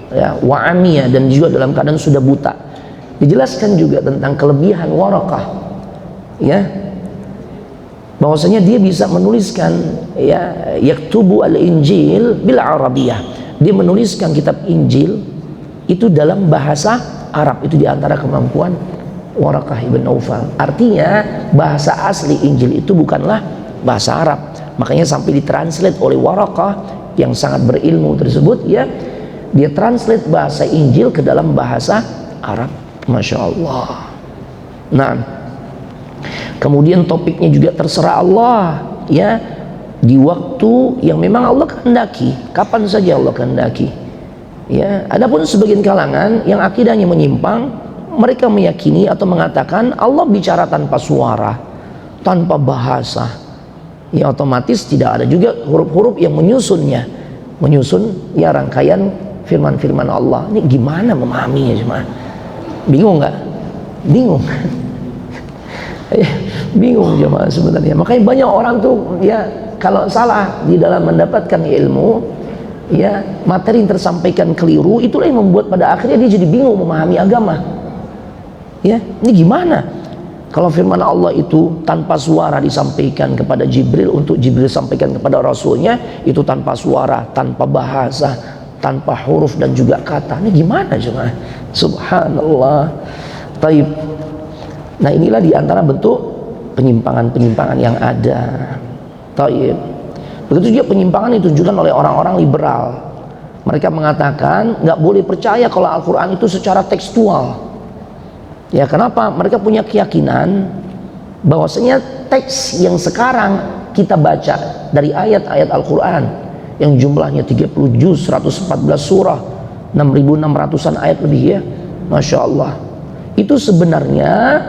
ya, wa'amiyah, dan juga dalam keadaan sudah buta. Dijelaskan juga tentang kelebihan Waraqah ya, bahwasanya dia bisa menuliskan ya, yaktubu al-Injil bil Arabiyah, dia menuliskan kitab Injil itu dalam bahasa Arab. Itu diantara kemampuan Waraqah ibn Naufal. Artinya bahasa asli Injil itu bukanlah bahasa Arab, makanya sampai ditranslate oleh Waraqah yang sangat berilmu tersebut ya, dia translate bahasa Injil ke dalam bahasa Arab. Masya Allah. Nah, kemudian topiknya juga terserah Allah ya, di waktu yang memang Allah kehendaki, kapan saja Allah kehendaki ya. Adapun sebagian kalangan yang akidahnya menyimpang, mereka meyakini atau mengatakan Allah bicara tanpa suara, tanpa bahasa ya otomatis tidak ada juga huruf-huruf yang menyusun ya rangkaian firman-firman Allah. Ini gimana memahaminya jemaah? Bingung nggak? Bingung. Bingung jemaah sebenarnya. Makanya banyak orang tuh ya kalau salah di dalam mendapatkan ilmu, ya materi yang tersampaikan keliru, itulah yang membuat pada akhirnya dia jadi bingung memahami agama. Ya, ini gimana? Kalau firman Allah itu tanpa suara disampaikan kepada Jibril untuk Jibril sampaikan kepada Rasulnya, itu tanpa suara, tanpa bahasa, tanpa huruf dan juga kata. Ini gimana jemaah? Subhanallah. Taib. Nah, inilah diantara bentuk penyimpangan-penyimpangan yang ada. Taib. Begitu juga penyimpangan ditunjukkan oleh orang-orang liberal. Mereka mengatakan nggak boleh percaya kalau Al-Quran itu secara tekstual. Ya, kenapa? Mereka punya keyakinan bahwasanya teks yang sekarang kita baca dari ayat-ayat Al-Quran yang jumlahnya 30 juz, 114 surah, 6.600-an ayat lebih ya, Masya Allah, itu sebenarnya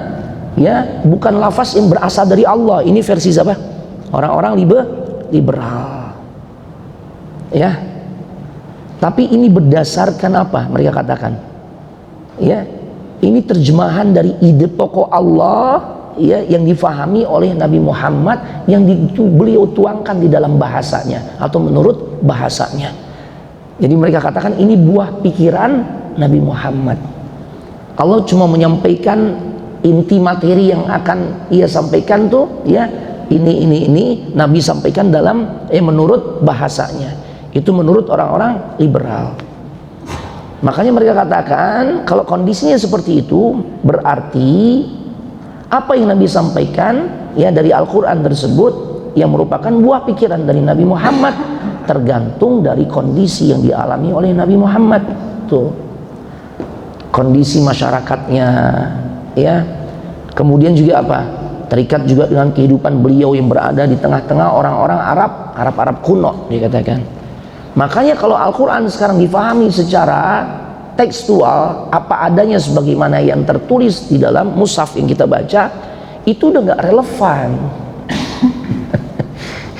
ya bukan lafaz yang berasal dari Allah. Ini versi siapa? Orang-orang liberal ya. Tapi ini berdasarkan apa? Mereka katakan ya, ini terjemahan dari ide pokok Allah ya, yang difahami oleh Nabi Muhammad, yang beliau tuangkan di dalam bahasanya atau menurut bahasanya. Jadi mereka katakan ini buah pikiran Nabi Muhammad. Allah cuma menyampaikan inti materi yang akan ia sampaikan tuh ya, ini Nabi sampaikan dalam menurut bahasanya. Itu menurut orang-orang liberal. Makanya mereka katakan kalau kondisinya seperti itu, berarti apa yang Nabi sampaikan ya dari Al-Quran tersebut yang merupakan buah pikiran dari Nabi Muhammad, tergantung dari kondisi yang dialami oleh Nabi Muhammad. Tuh, kondisi masyarakatnya ya, kemudian juga apa, terikat juga dengan kehidupan beliau yang berada di tengah-tengah orang-orang Arab kuno dikatakan. Makanya kalau Al-Quran sekarang difahami secara tekstual apa adanya sebagaimana yang tertulis di dalam mushaf yang kita baca, itu udah nggak relevan.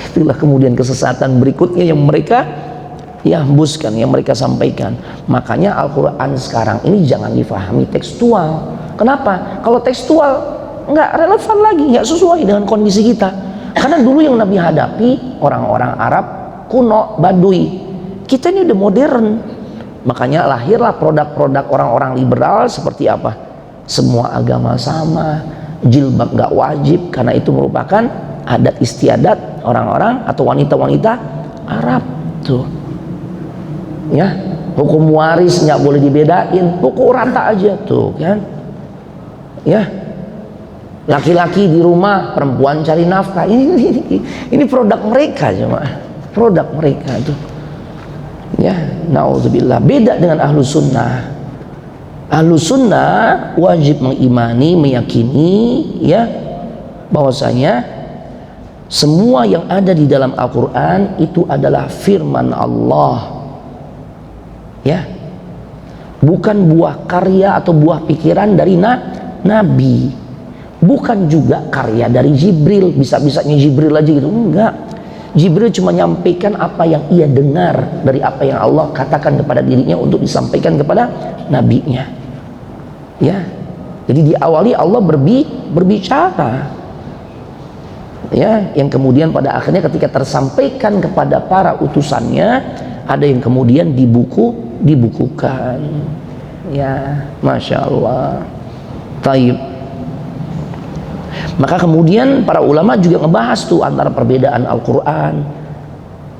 Itulah kemudian kesesatan berikutnya yang mereka hembuskan, yang mereka sampaikan. Makanya Al-Quran sekarang ini jangan difahami tekstual. Kenapa? Kalau tekstual nggak relevan lagi, nggak sesuai dengan kondisi kita. Karena dulu yang Nabi hadapi orang-orang Arab kuno, Baduy. Kita ini udah modern. Makanya lahirlah produk-produk orang-orang liberal seperti apa? Semua agama sama, jilbab gak wajib karena itu merupakan adat istiadat orang-orang atau wanita-wanita Arab tuh. Ya, hukum waris nggak boleh dibedain, pukul rata aja tuh kan. Ya, laki-laki di rumah, perempuan cari nafkah. Ini produk mereka cuma, produk mereka tuh. Ya, naudzubillah. Beda dengan ahlu sunnah. Ahlu sunnah wajib mengimani, meyakini ya bahwasanya semua yang ada di dalam Al-Quran itu adalah firman Allah ya, bukan buah karya atau buah pikiran dari Nabi, bukan juga karya dari Jibril, bisa-bisanya Jibril aja gitu, enggak. Jibril cuma nyampaikan apa yang ia dengar dari apa yang Allah katakan kepada dirinya untuk disampaikan kepada nabinya. Ya, jadi diawali Allah berbicara. Ya, yang kemudian pada akhirnya ketika tersampaikan kepada para utusannya, ada yang kemudian dibukukan. Ya, Masya Allah. Taib. Maka kemudian para ulama juga ngebahas tuh antara perbedaan Al-Quran.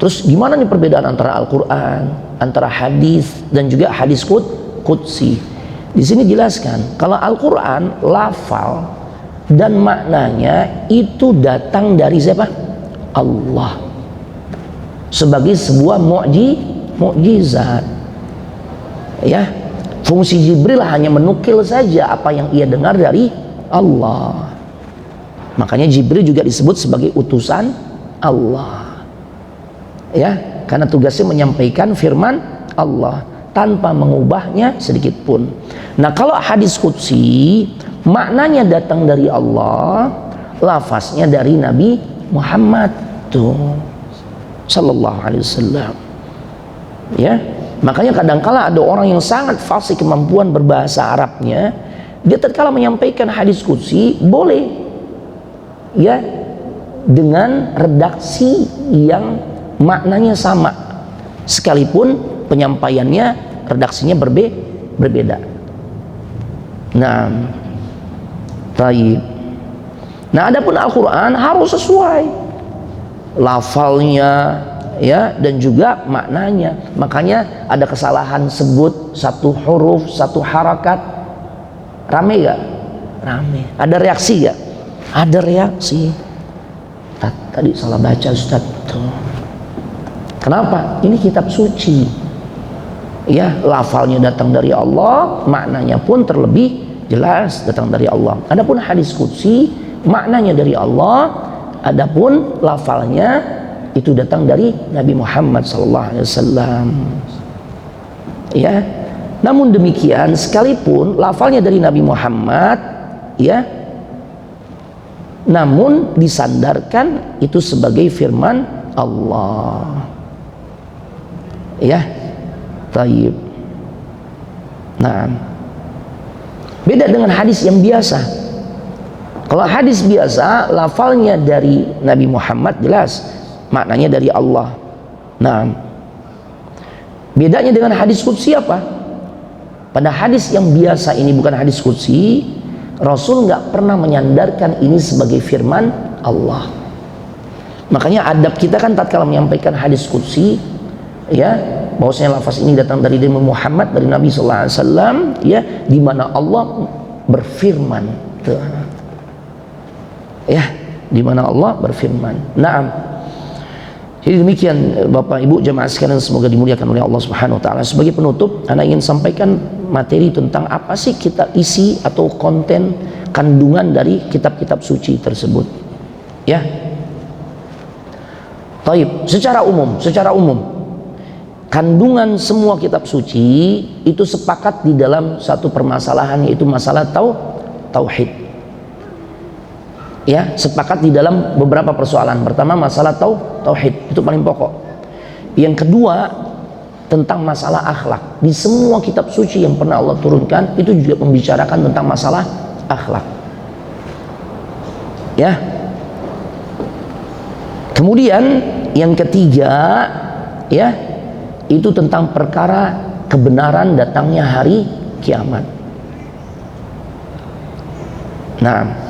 Terus gimana nih perbedaan antara Al-Quran, antara hadis dan juga hadis qudsi. Di sini jelaskan kalau Al-Quran lafal dan maknanya itu datang dari siapa? Allah. Sebagai sebuah mukjizat. Ya, fungsi Jibril hanya menukil saja apa yang ia dengar dari Allah. Makanya Jibril juga disebut sebagai utusan Allah. Ya, karena tugasnya menyampaikan firman Allah tanpa mengubahnya sedikit pun. Nah, kalau hadis qudsi maknanya datang dari Allah, lafaznya dari Nabi Muhammad Tuh, sallallahu alaihi wasallam. Ya, makanya kadangkala ada orang yang sangat fasih kemampuan berbahasa Arabnya, dia tatkala menyampaikan hadis qudsi boleh ya dengan redaksi yang maknanya sama, sekalipun penyampaiannya redaksinya berbeda. Nah, taib. Nah, adapun Al-Qur'an harus sesuai lafalnya ya dan juga maknanya. Makanya ada kesalahan sebut satu huruf, satu harakat, rame gak? Rame. Ada reaksi gak? Ada reaksi. Tadi salah baca Ustaz. Tuh. Kenapa? Ini kitab suci. Ya, lafalnya datang dari Allah, maknanya pun terlebih jelas datang dari Allah. Adapun hadis qudsi, maknanya dari Allah, adapun lafalnya itu datang dari Nabi Muhammad SAW. Ya, namun demikian sekalipun lafalnya dari Nabi Muhammad, ya, namun disandarkan itu sebagai firman Allah. Ya, taib. Nah, beda dengan hadis yang biasa. Kalau hadis biasa, lafalnya dari Nabi Muhammad jelas, maknanya dari Allah. Nah, bedanya dengan hadis qudsi apa? Pada hadis yang biasa ini, bukan hadis qudsi, Rasul nggak pernah menyandarkan ini sebagai firman Allah. Makanya adab kita kan tatkala menyampaikan hadis qudsi, ya, bahwasanya lafaz ini datang dari Nabi Muhammad, dari Nabi sallallahu alaihi wasallam, ya, di mana Allah berfirman. Tuh. Ya, di mana Allah berfirman. Naam. Jadi demikian Bapak Ibu jemaah sekalian, semoga dimuliakan oleh Allah Subhanahu wa taala. Sebagai penutup, Ana ingin sampaikan materi tentang apa sih kita isi atau konten kandungan dari kitab-kitab suci tersebut. Ya. Taib, secara umum kandungan semua kitab suci itu sepakat di dalam satu permasalahan, yaitu masalah tauhid. Ya, sepakat di dalam beberapa persoalan. Pertama masalah tauhid, itu paling pokok. Yang kedua tentang masalah akhlak. Di semua kitab suci yang pernah Allah turunkan itu juga membicarakan tentang masalah akhlak. Ya. Kemudian yang ketiga, ya, itu tentang perkara kebenaran datangnya hari kiamat. Nah,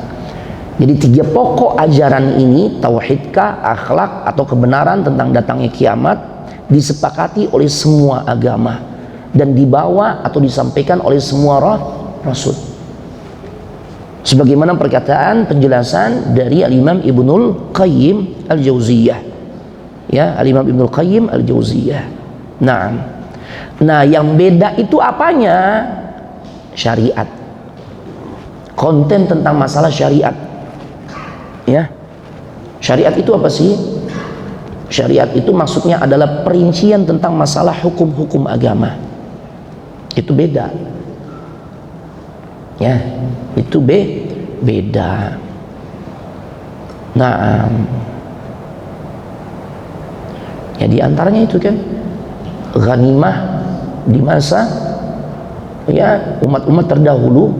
jadi tiga pokok ajaran ini, tauhidkah, akhlak, atau kebenaran tentang datangnya kiamat, disepakati oleh semua agama dan dibawa atau disampaikan oleh semua rasul. Sebagaimana perkataan penjelasan dari Al-Imam Ibnul Qayyim Al-Jauziyah. Ya, Al-Imam Ibnul Qayyim Al-Jauziyah. Nah, yang beda itu apanya? Syariat. Konten tentang masalah syariat. Ya, syariat itu apa sih? Syariat itu maksudnya adalah perincian tentang masalah hukum-hukum agama. Itu beda. Ya, itu beda. Nah, ya di antaranya itu kan ghanimah di masa ya umat-umat terdahulu,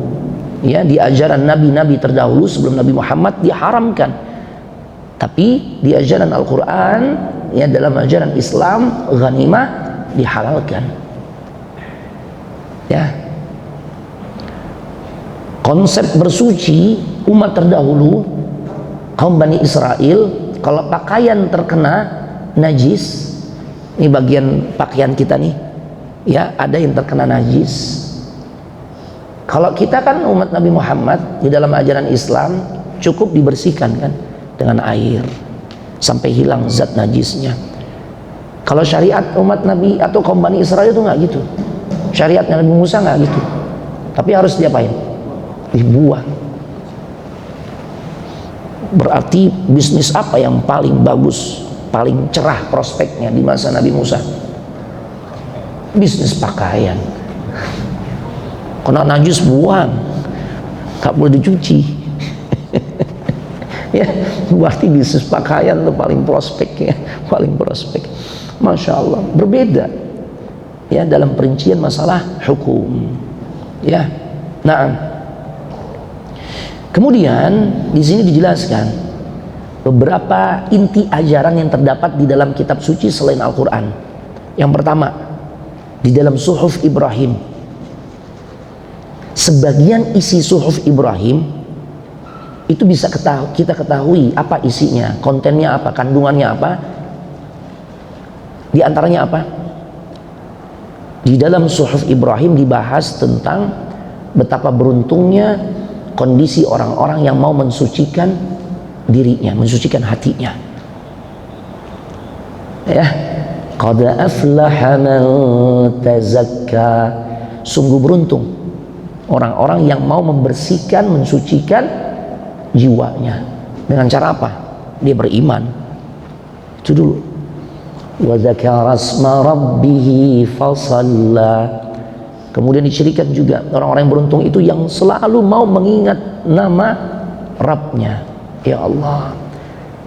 ya, di ajaran nabi-nabi terdahulu sebelum Nabi Muhammad diharamkan, tapi di ajaran Al-Quran, ya, dalam ajaran Islam ghanimah dihalalkan. Ya, konsep bersuci umat terdahulu kaum Bani Israel, kalau pakaian terkena najis, ini bagian pakaian kita nih, ya, ada yang terkena najis. Kalau kita kan umat Nabi Muhammad, di dalam ajaran Islam cukup dibersihkan kan dengan air sampai hilang zat najisnya. Kalau syariat umat Nabi atau kaum Bani Israel itu nggak gitu. Syariatnya Nabi Musa nggak gitu. Tapi harus diapain? Dibuang. Berarti bisnis apa yang paling bagus, paling cerah prospeknya di masa Nabi Musa? Bisnis pakaian. Kena najis buang, tak boleh dicuci. Ya, berarti bisnis pakaian itu paling prospek ya, paling prospek. Masya Allah, berbeda ya dalam perincian masalah hukum. Ya, nah, kemudian di sini dijelaskan beberapa inti ajaran yang terdapat di dalam kitab suci selain Al-Quran. Yang pertama, di dalam Suhuf Ibrahim, sebagian isi Suhuf Ibrahim itu bisa kita ketahui apa isinya, kontennya apa, kandungannya apa. Di antaranya apa? Di dalam Suhuf Ibrahim dibahas tentang betapa beruntungnya kondisi orang-orang yang mau mensucikan dirinya, mensucikan hatinya. Ya, qad aflaha man tazakka. Sungguh beruntung orang-orang yang mau membersihkan, mensucikan jiwanya. Dengan cara apa? Dia beriman. Itu dulu. Wa dzakara asma rabbih fasalla. Kemudian dicirikan juga orang-orang yang beruntung itu yang selalu mau mengingat nama Rabbnya. Ya Allah,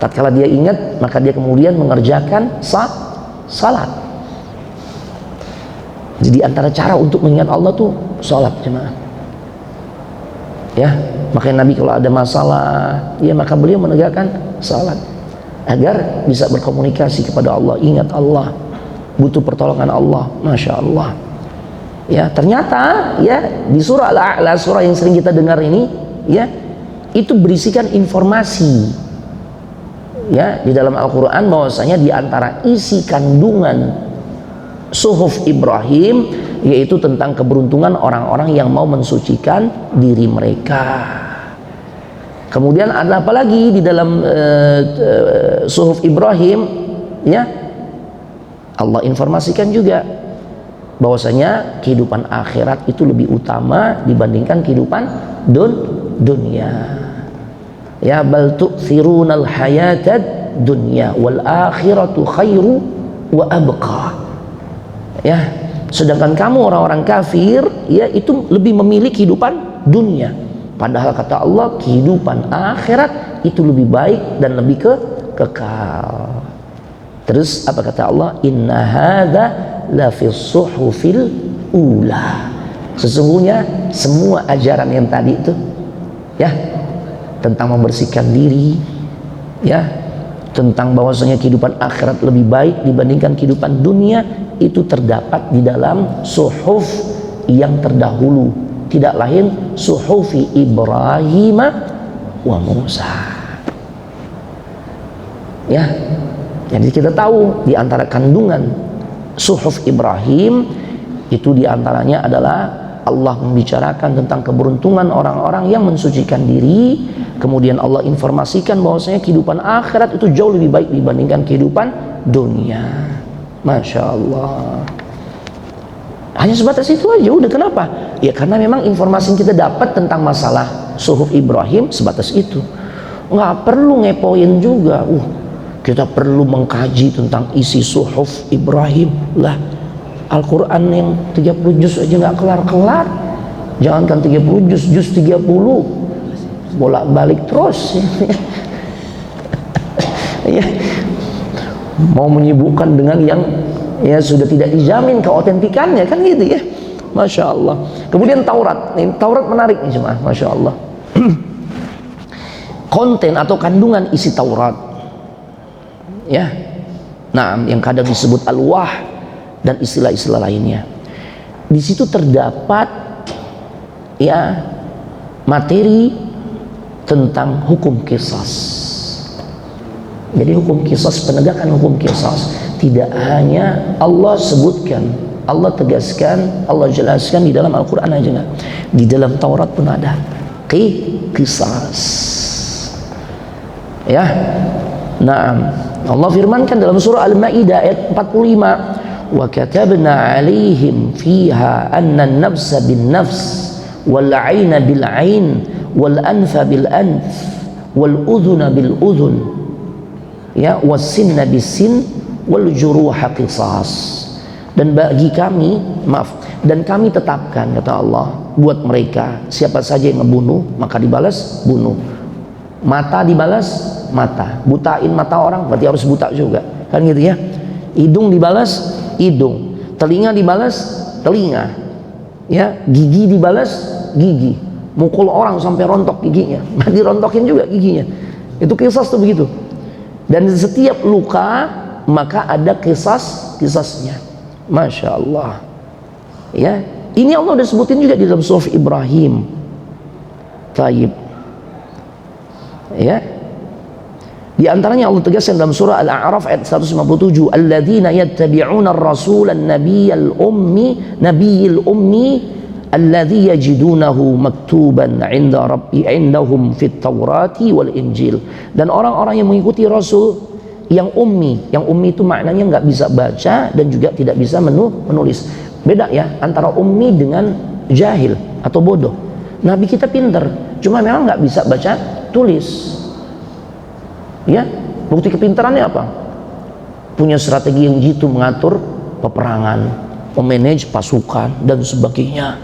tatkala dia ingat maka dia kemudian mengerjakan salat. Jadi antara cara untuk mengingat Allah tuh salat, jemaah. Ya, makanya Nabi kalau ada masalah, ya maka beliau menegakkan salat agar bisa berkomunikasi kepada Allah, ingat Allah, butuh pertolongan Allah. Masya Allah. Ya, ternyata ya di surah Al-A'la, surah yang sering kita dengar ini, ya, itu berisikan informasi ya di dalam Al-Quran bahwasanya di antara isi kandungan Suhuf Ibrahim yaitu tentang keberuntungan orang-orang yang mau mensucikan diri mereka. Kemudian ada apa lagi di dalam Suhuf Ibrahim, ya, Allah informasikan juga bahwasanya kehidupan akhirat itu lebih utama dibandingkan kehidupan dunia. Ya, bal tu'thirunal hayatad dunya wal akhiratu khairu wa abqa. Ya, sedangkan kamu orang-orang kafir ya itu lebih memilih kehidupan dunia, padahal kata Allah kehidupan akhirat itu lebih baik dan lebih kekal. Terus apa kata Allah? Inna hadza la fis suhufil ula. Sesungguhnya semua ajaran yang tadi itu ya tentang membersihkan diri, ya, tentang bahwasanya kehidupan akhirat lebih baik dibandingkan kehidupan dunia, itu terdapat di dalam suhuf yang terdahulu, tidak lain suhufi Ibrahim wa Musa. Ya, jadi kita tahu di antara kandungan Suhuf Ibrahim itu diantaranya adalah Allah membicarakan tentang keberuntungan orang-orang yang mensucikan diri. Kemudian Allah informasikan bahwasanya kehidupan akhirat itu jauh lebih baik dibandingkan kehidupan dunia. Masya Allah. Hanya sebatas itu aja udah. Kenapa? Ya karena memang informasi yang kita dapat tentang masalah Suhuf Ibrahim sebatas itu. Nggak perlu ngepoin juga. Kita perlu mengkaji tentang isi Suhuf Ibrahim lah. Al-Quran yang 30 juz aja nggak kelar-kelar, jangankan 30 juz 30 bolak-balik terus. Ya, mau menyibukkan dengan yang ya sudah tidak dijamin keautentikannya kan gitu ya. Masya Allah. Kemudian Taurat, ini Taurat menarik nih jemaah, Masya Allah. Konten atau kandungan isi Taurat, ya, nah yang kadang disebut al-wah dan istilah-istilah lainnya. Di situ terdapat ya materi tentang hukum qisas. Jadi hukum qisas, penegakan hukum qisas tidak hanya Allah sebutkan, Allah tegaskan, Allah jelaskan di dalam Al-Quran aja enggak. Di dalam Taurat pun ada qisas. Ya. Nah, Allah firmankan dalam surah Al-Maidah ayat 45, wa katabna 'alaihim fiha anna an-nafsa bin-nafs wal 'aina bil-'ain wal anfa bil-anf wal udhuna bil-udhun ya was-sinna bis-sin wal juruha qisas. Dan bagi kami, dan kami tetapkan, kata Allah, buat mereka siapa saja yang ngebunuh maka dibalas bunuh. Mata dibalas mata, butain mata orang berarti harus buta juga, kan gitu ya. Hidung dibalas hidung, telinga dibalas telinga, ya, gigi dibalas gigi. Mukul orang sampai rontok giginya, dirontokin juga giginya. Itu kisas tuh begitu. Dan setiap luka maka ada kisasnya. Masya Allah. Ya, ini Allah udah sebutin juga di dalam surah Ibrahim. Taib. Ya. Di antaranya Allah tegaskan dalam surah Al-A'raf ayat 157, alladzina yattabi'una ar-rasula an-nabiyyal ummi alladzi yajidunahu maktuban 'indahum fit Taurati wal Injil. Dan orang-orang yang mengikuti Rasul yang ummi itu maknanya nggak bisa baca dan juga tidak bisa menulis. Beda ya antara ummi dengan jahil atau bodoh. Nabi kita pinter, cuma memang nggak bisa baca tulis. Ya, bukti kepintarannya apa? Punya strategi yang jitu mengatur peperangan, memanage pasukan dan sebagainya.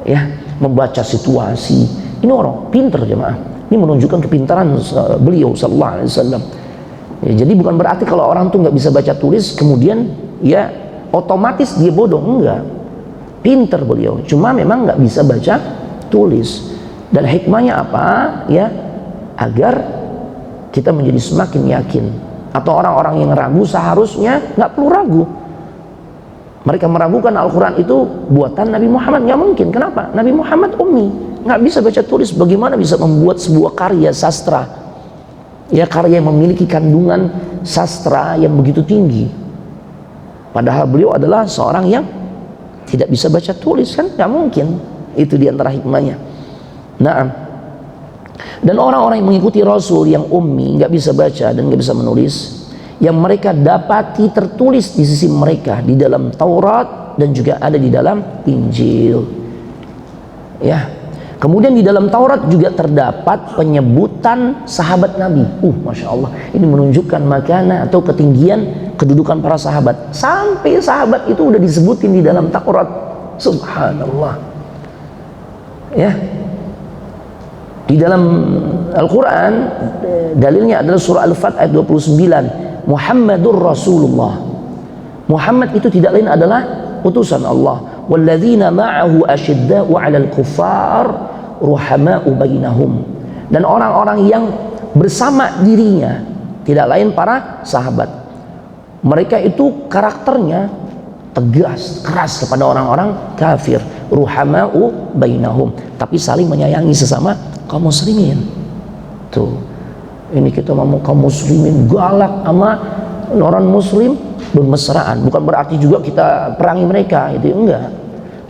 Ya, membaca situasi. Ini orang pinter jemaah. Ini menunjukkan kepintaran beliau sallallahu alaihi wasallam. Ya, jadi bukan berarti kalau orang tuh nggak bisa baca tulis kemudian ya otomatis dia bodoh, enggak. Pinter beliau, cuma memang nggak bisa baca tulis. Dan hikmahnya apa? Ya, agar kita menjadi semakin yakin. Atau orang-orang yang ragu seharusnya nggak perlu ragu. Mereka meragukan Al-Quran itu buatan Nabi Muhammad, nggak mungkin. Kenapa? Nabi Muhammad ummi, nggak bisa baca tulis. Bagaimana bisa membuat sebuah karya sastra? Ya, karya yang memiliki kandungan sastra yang begitu tinggi. Padahal beliau adalah seorang yang tidak bisa baca tulis, kan? Nggak mungkin. Itu diantara hikmahnya. Nah. Dan orang-orang yang mengikuti Rasul yang ummi, nggak bisa baca dan nggak bisa menulis, yang mereka dapati tertulis di sisi mereka di dalam Taurat dan juga ada di dalam Injil. Ya. Kemudian di dalam Taurat juga terdapat penyebutan sahabat Nabi. Masya Allah, ini menunjukkan makana atau ketinggian kedudukan para sahabat. Sampai sahabat itu udah disebutin di dalam Taurat. Subhanallah. Ya. Di dalam Al-Quran dalilnya adalah surah Al-Fat ayat 29, Muhammadur Rasulullah. Muhammad itu tidak lain adalah utusan Allah. Walladzina ma'ahu asyidda'u 'alal kuffar ruhama'u bainahum. Dan orang-orang yang bersama dirinya tidak lain para sahabat. Mereka itu karakternya tegas, keras kepada orang-orang kafir. Ruhama'u bainahum, tapi saling menyayangi sesama kaum muslimin. Tuh, ini kita mau kaum muslimin galak sama orang muslim bermesraan. Bukan berarti juga kita perangi mereka, itu enggak.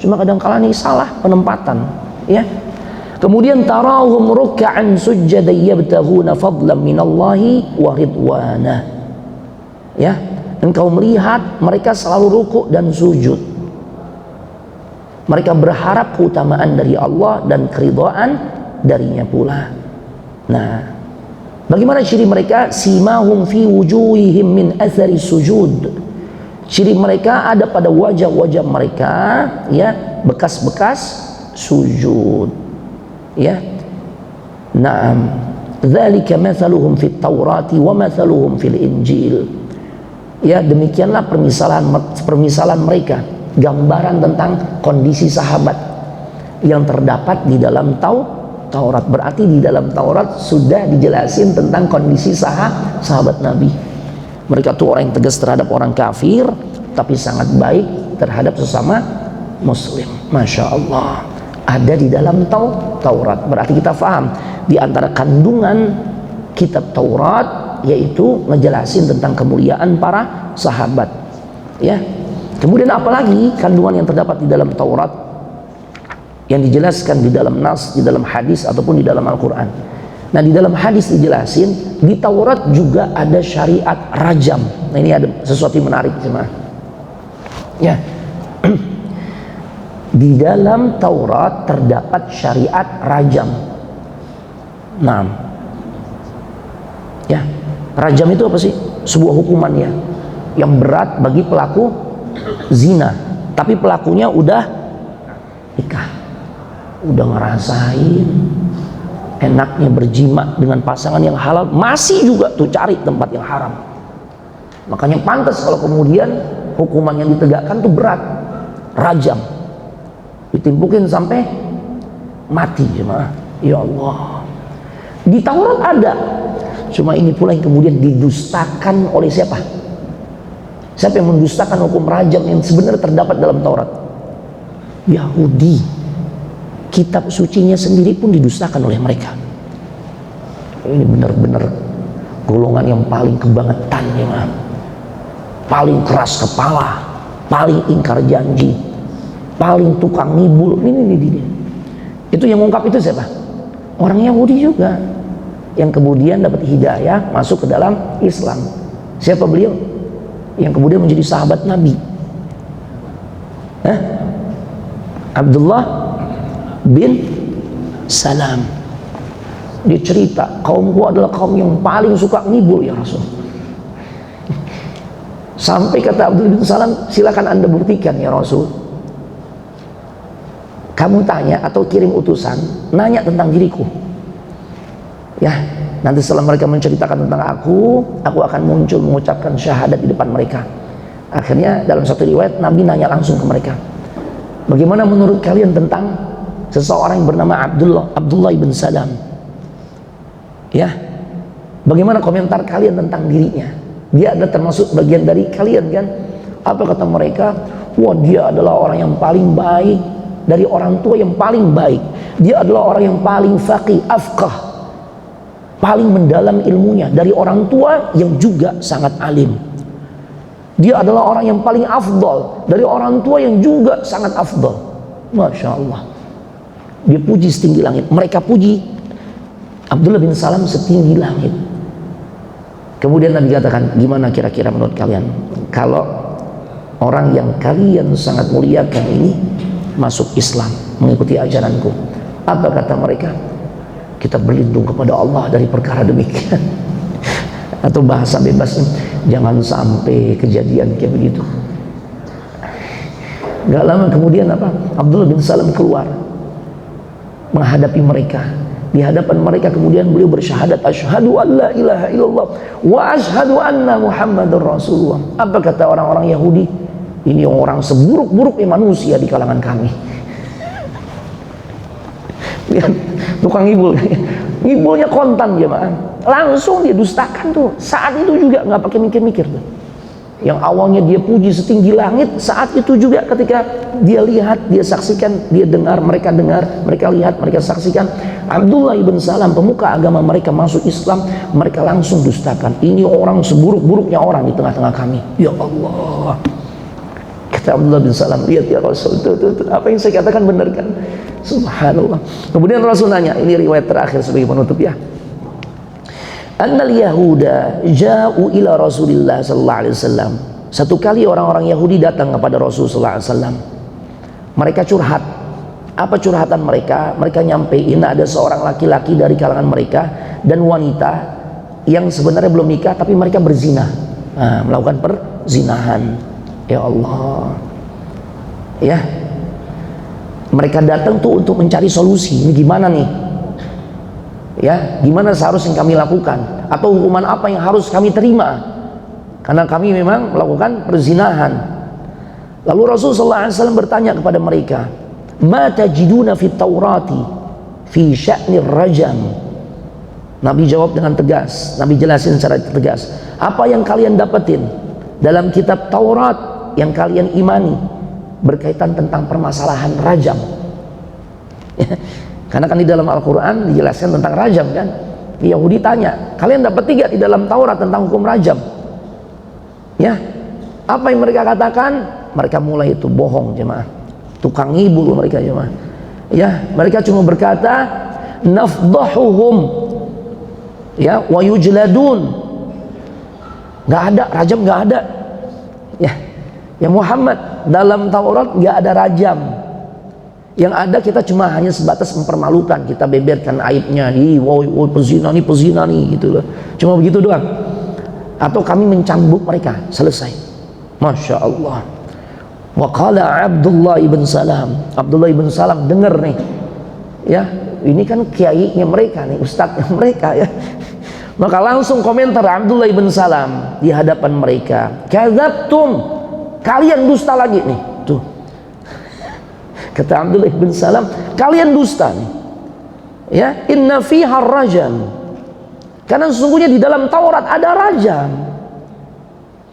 Cuma kadang-kala ini salah penempatan, ya. Kemudian tarahum ruk'an sujjadan yabtaghuna fadlan minallahi wa ridwana. Ya, engkau melihat mereka selalu rukuk dan sujud. Mereka berharap keutamaan dari Allah dan keridhaan darinya pula. Nah, bagaimana ciri mereka? Simahum fi wujuhihim min athari sujud. Ciri mereka ada pada wajah-wajah mereka, ya, bekas-bekas sujud. Ya. Naam. Dzalika mathaluhum fit Taurati wa mathaluhum fil Injil. Ya, demikianlah permisalan mereka, gambaran tentang kondisi sahabat yang terdapat di dalam Taurat. Berarti di dalam Taurat sudah dijelasin tentang kondisi sahabat Nabi. Mereka tuh orang yang tegas terhadap orang kafir, tapi sangat baik terhadap sesama muslim. Masya Allah, ada di dalam Taurat. Berarti kita paham di antara kandungan kitab Taurat yaitu ngejelasin tentang kemuliaan para sahabat. Ya. Kemudian apalagi kandungan yang terdapat di dalam Taurat yang dijelaskan di dalam nas, di dalam hadis ataupun di dalam Al-Quran. Nah, di dalam hadis dijelasin di Taurat juga ada syariat rajam. Nah, ini ada sesuatu yang menarik jemaah. Ya. Di dalam Taurat terdapat syariat rajam. Nah, ya, rajam itu apa sih? Sebuah hukumannya yang berat bagi pelaku zina, tapi pelakunya udah nikah, udah ngerasain enaknya berjima dengan pasangan yang halal, masih juga tuh cari tempat yang haram. Makanya pantas kalau kemudian hukuman yang ditegakkan tuh berat, rajam, ditimpukin sampai mati jemaah. Ya Allah, di Taurat ada, cuma ini pula yang kemudian didustakan oleh siapa? Siapa yang mendustakan hukum rajam yang sebenarnya terdapat dalam Taurat? Yahudi. Kitab sucinya sendiri pun didustakan oleh mereka. Ini benar-benar golongan yang paling kebangetan ya, paling keras kepala, paling ingkar janji, paling tukang ngibul. Ini. Itu yang mengungkap itu siapa? Orang Yahudi juga, yang kemudian dapat hidayah masuk ke dalam Islam. Siapa beliau? Yang kemudian menjadi sahabat Nabi. Abdullah bin Salam. Dia cerita, kaumku adalah kaum yang paling suka ngibul ya Rasul. Sampai kata Abdullah bin Salam, silakan anda buktikan ya Rasul. Kamu tanya atau kirim utusan, nanya tentang diriku. Ya, nanti setelah mereka menceritakan tentang aku akan muncul mengucapkan syahadat di depan mereka. Akhirnya dalam satu riwayat Nabi nanya langsung ke mereka, bagaimana menurut kalian tentang seseorang yang bernama Abdullah bin Salam? Ya, bagaimana komentar kalian tentang dirinya? Dia ada termasuk bagian dari kalian kan? Apa kata mereka? Wah, dia adalah orang yang paling baik dari orang tua yang paling baik. Dia adalah orang yang paling faqih, afqah, paling mendalam ilmunya dari orang tua yang juga sangat alim. Dia adalah orang yang paling afdal dari orang tua yang juga sangat afdal. Masya Allah. Dia puji setinggi langit. Mereka puji Abdullah bin Salam setinggi langit. Kemudian Nabi katakan, gimana kira-kira menurut kalian kalau orang yang kalian sangat muliakan ini masuk Islam, mengikuti ajaranku? Apa kata mereka? Kita berlindung kepada Allah dari perkara demikian. Atau bahasa bebasnya, jangan sampai kejadian kayak begitu. Gak lama kemudian apa? Abdullah bin Salam keluar menghadapi mereka. Di hadapan mereka kemudian beliau bersyahadat, asyhadu an la ilaha illallah wa asyhadu anna Muhammadar Rasulullah. Apa kata orang-orang Yahudi? Ini orang seburuk-buruknya manusia di kalangan kami. Lihat, tukang ngibul, ngibulnya kontan jemaah, langsung dia dustakan tuh. Saat itu juga nggak pakai mikir-mikir tuh. Yang awalnya dia puji setinggi langit, saat itu juga ketika dia lihat, dia saksikan, dia dengar, mereka lihat, mereka saksikan Abdullah bin Salam, pemuka agama mereka, masuk Islam, mereka langsung dustakan. Ini orang seburuk-buruknya orang di tengah-tengah kami. Ya Allah, kata Abdullah bin Salam, lihat ya Rasul, tuh, apa yang saya katakan benar kan? Subhanallah. Kemudian Rasul nanya, ini riwayat terakhir sebagai penutup ya. Annal Yahuda ja'u ila Rasulillah sallallahu alaihi wasallam. Satu kali orang-orang Yahudi datang kepada Rasul sallallahu alaihi wasallam. Mereka curhat. Apa curhatan mereka? Mereka nyampein ada seorang laki-laki dari kalangan mereka dan wanita yang sebenarnya belum nikah tapi mereka berzina. Melakukan perzinahan. Ya Allah. Ya. Mereka datang tuh untuk mencari solusi. Ini gimana nih? Ya, gimana seharusnya kami lakukan? Atau hukuman apa yang harus kami terima? Karena kami memang melakukan perzinahan. Lalu Rasulullah SAW bertanya kepada mereka, "Ma tajiduna fit Taurati fi sya'nir rajam?" Nabi jawab dengan tegas. Nabi jelasin secara tegas. Apa yang kalian dapetin dalam kitab Taurat yang kalian imani berkaitan tentang permasalahan rajam? Karena kan di dalam Al-Quran dijelaskan tentang rajam kan. Yahudi tanya, kalian dapat tiga di dalam Taurat tentang hukum rajam? Ya, apa yang mereka katakan? Mereka mulai itu bohong jemaah, tukang ngibul mereka jemaah. Ya, mereka cuma berkata nafdahuhum, ya, wa yujladun. Nggak ada rajam, nggak ada. Ya Muhammad, dalam Taurat nggak ada rajam. Yang ada kita cuma hanya sebatas mempermalukan, kita beberkan aibnya, pezina nih gitu loh. Cuma begitu doang. Atau kami mencambuk mereka, selesai. Masya Allah. Wa qala Abdullah ibn Salam. Abdullah ibn Salam dengar nih. Ya, ini kan kiainya mereka nih, ustadznya mereka ya. Maka langsung komentar Abdullah bin Salam di hadapan mereka, kadzabtum, kalian dusta lagi nih. Tuh, kata Abdullah bin Salam, kalian dusta nih. Ya, inna fiha rajam, karena sesungguhnya di dalam Taurat ada rajam.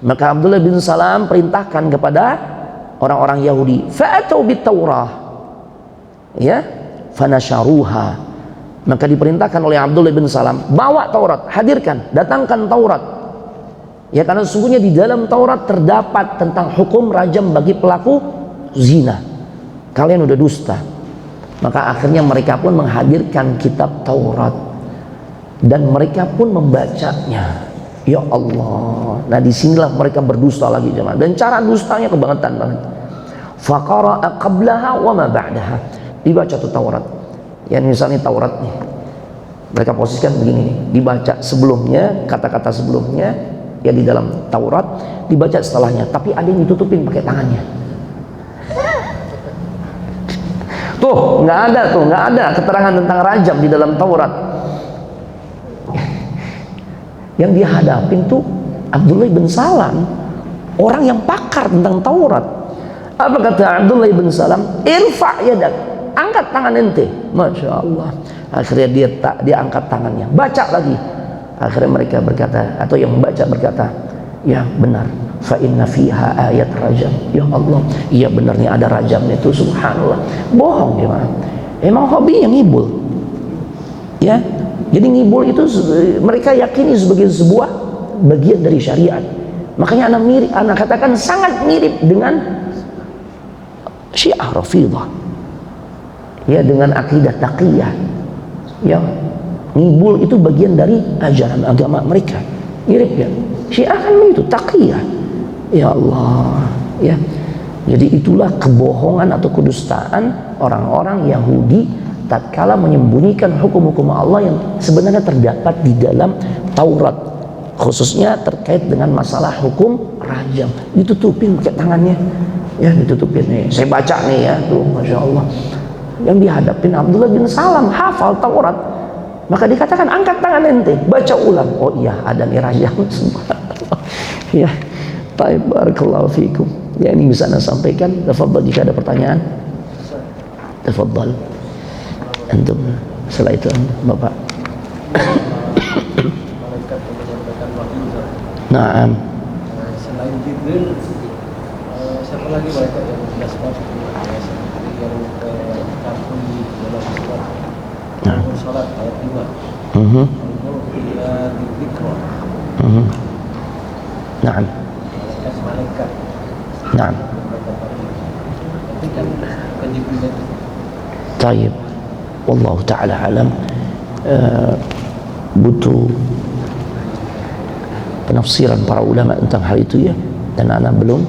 Maka Abdullah bin Salam perintahkan kepada orang-orang Yahudi, fa'atau bit Taurah, ya, fanasharuha. Maka diperintahkan oleh Abdullah bin Salam, bawa Taurat, hadirkan, datangkan Taurat. Ya, karena sesungguhnya di dalam Taurat terdapat tentang hukum rajam bagi pelaku zina. Kalian udah dusta. Maka akhirnya mereka pun menghadirkan kitab Taurat dan mereka pun membacanya. Ya Allah. Nah, disinilah mereka berdusta lagi jemaah. Dan cara dustanya kebangetan banget. Faqara'a qablaha wa ma ba'daha. Dibaca tuh Taurat. Ya, misalnya Taurat nih. Mereka posisikan begini nih. Dibaca sebelumnya, kata-kata sebelumnya ya di dalam Taurat, dibaca setelahnya. Tapi ada yang ditutupin pakai tangannya. Tuh, nggak ada keterangan tentang rajam di dalam Taurat. Yang dihadapin tuh Abdullah bin Salam, orang yang pakar tentang Taurat. Apa kata Abdullah bin Salam? Irfa' yadak, angkat tangan ente. Masya Allah. Akhirnya dia angkat tangannya, baca lagi. Akhirnya mereka berkata, atau yang membaca berkata, ya benar, fa inna fiha ayat rajam. Ya Allah, iya benarnya ada rajamnya itu, subhanallah. Bohong gimana? Emang hobi yang ngibul. Ya, jadi ngibul itu mereka yakini sebagai sebuah bagian dari syariat. Makanya anak katakan sangat mirip dengan Syiah Rafidhah. Ya, dengan akidah taqiyah. Ya, ngibul itu bagian dari ajaran agama mereka. Mirip ya. Syiah kan begitu, taqiyah. Ya Allah, ya. Jadi itulah kebohongan atau kedustaan orang-orang Yahudi tatkala menyembunyikan hukum-hukum Allah yang sebenarnya terdapat di dalam Taurat, khususnya terkait dengan masalah hukum rajam. Ditutupin pakai tangannya, ya, ditutupin nih. Saya baca nih ya, tuh, masya Allah. Yang dihadapin Abdullah bin Salam, hafal Taurat. Maka dikatakan angkat tangan ente, baca ulang. Oh iya, ada nih rajam. Ya, baik, barakallahu fikum. Ya, ini bisa anda sampaikan. Tafadhal jika ada pertanyaan. Tafadhal. Antum, setelah itu Bapak. Malaikat yang menyampaikan wahyu. Naam. Selain Jibril, siapa lagi malaikat yang menjelaskan yang terkandung dalam surat Al-Salat ayat 2. Al-Mulkiya dzikra. Naam. Malaikat. Naam. Tapi kan bukan Jibril itu. Taib. Wallahu ta'ala alam. Butuh penafsiran para ulama tentang hal itu ya, dan anak belum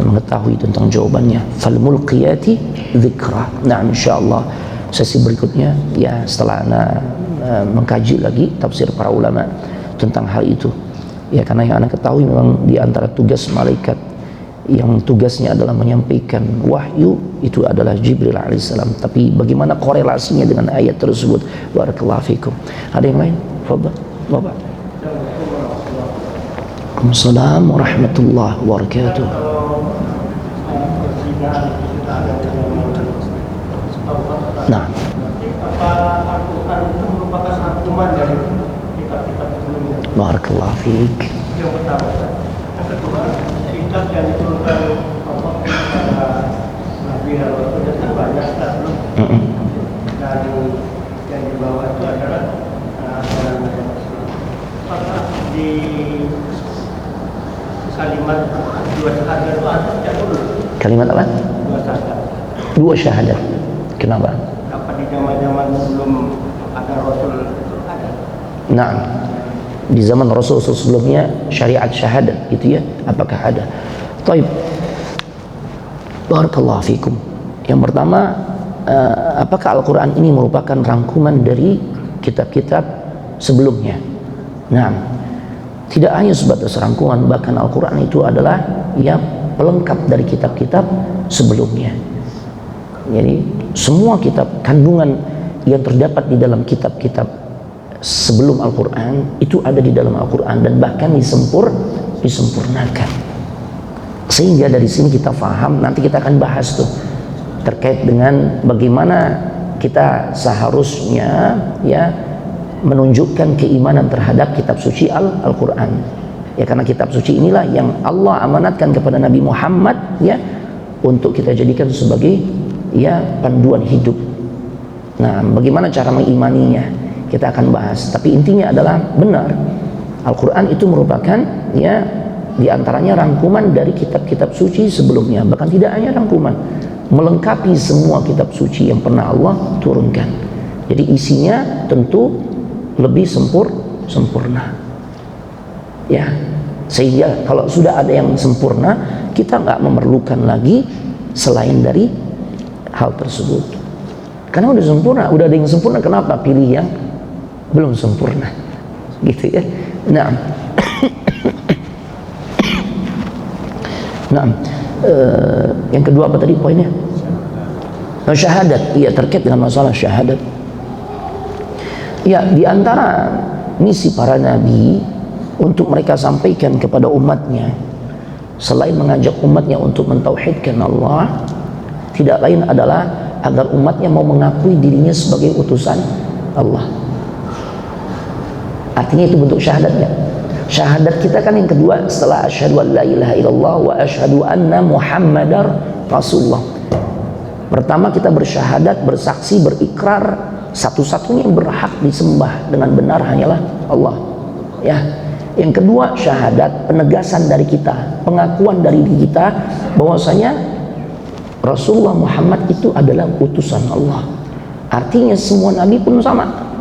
mengetahui tentang jawabannya. Fal mulqiyati dzikra. Nah, insyaallah sesi berikutnya ya, setelah anak mengkaji lagi tafsir para ulama tentang hal itu ya, karena yang anak ketahui memang di antara tugas malaikat yang tugasnya adalah menyampaikan wahyu itu adalah Jibril alaihissalam. Tapi bagaimana korelasinya dengan ayat tersebut? Barakallahu fikum. Ada yang lain? Fadhal, Bapak. Waalaikumsalam warahmatullahi wabarakatuh. Nah, barakallahu fik. Yang pertama, yang kedua, kitab yang diturunkan Allah kepada Nabi dan Rasul itu banyak sekali. Dan yang di bawah itu adalah apakah di kalimat dua syahadat itu ada tidak dulu? Kalimat apa? Dua syahadat. Dua syahadat. Kenapa? Apa di zaman-zaman sebelum ada Rasul itu ada? Nah, di zaman Rasul sebelumnya syariat syahadat itu ya, apakah ada? Taib. Barakallahu fikum. Yang pertama, apakah Al-Quran ini merupakan rangkuman dari kitab-kitab sebelumnya? Nah, tidak hanya sebatas rangkuman, bahkan Al-Quran itu adalah ya pelengkap dari kitab-kitab sebelumnya. Jadi semua kitab, kandungan yang terdapat di dalam kitab-kitab sebelum Al-Quran itu ada di dalam Al-Quran dan bahkan disempurnakan. Sehingga dari sini kita faham, nanti kita akan bahas tuh terkait dengan bagaimana kita seharusnya ya menunjukkan keimanan terhadap kitab suci Al-Quran. Ya, karena kitab suci inilah yang Allah amanatkan kepada Nabi Muhammad ya untuk kita jadikan sebagai ya panduan hidup. Nah, bagaimana cara mengimaninya kita akan bahas. Tapi intinya adalah benar, Al-Quran itu merupakan ya diantaranya rangkuman dari kitab-kitab suci sebelumnya. Bahkan tidak hanya rangkuman, melengkapi semua kitab suci yang pernah Allah turunkan. Jadi isinya tentu lebih sempurna. Ya, sehingga kalau sudah ada yang sempurna, kita nggak memerlukan lagi selain dari hal tersebut. Karena udah sempurna, udah ada yang sempurna, kenapa pilih yang belum sempurna? Gitu ya. Nah, nah, yang kedua apa tadi poinnya? Syahadat. Iya, terkait dengan masalah syahadat. Ya, di antara misi para nabi untuk mereka sampaikan kepada umatnya, selain mengajak umatnya untuk mentauhidkan Allah, tidak lain adalah agar umatnya mau mengakui dirinya sebagai utusan Allah. Artinya itu bentuk syahadatnya. Syahadat kita kan yang kedua setelah asyhadu an la ilaha illallah wa asyhadu anna muhammadar rasulullah. Pertama kita bersyahadat, bersaksi, berikrar satu-satunya yang berhak disembah dengan benar hanyalah Allah. Ya. Yang kedua syahadat, penegasan dari kita, pengakuan dari diri kita bahwasanya Rasulullah Muhammad itu adalah utusan Allah. Artinya semua nabi pun sama.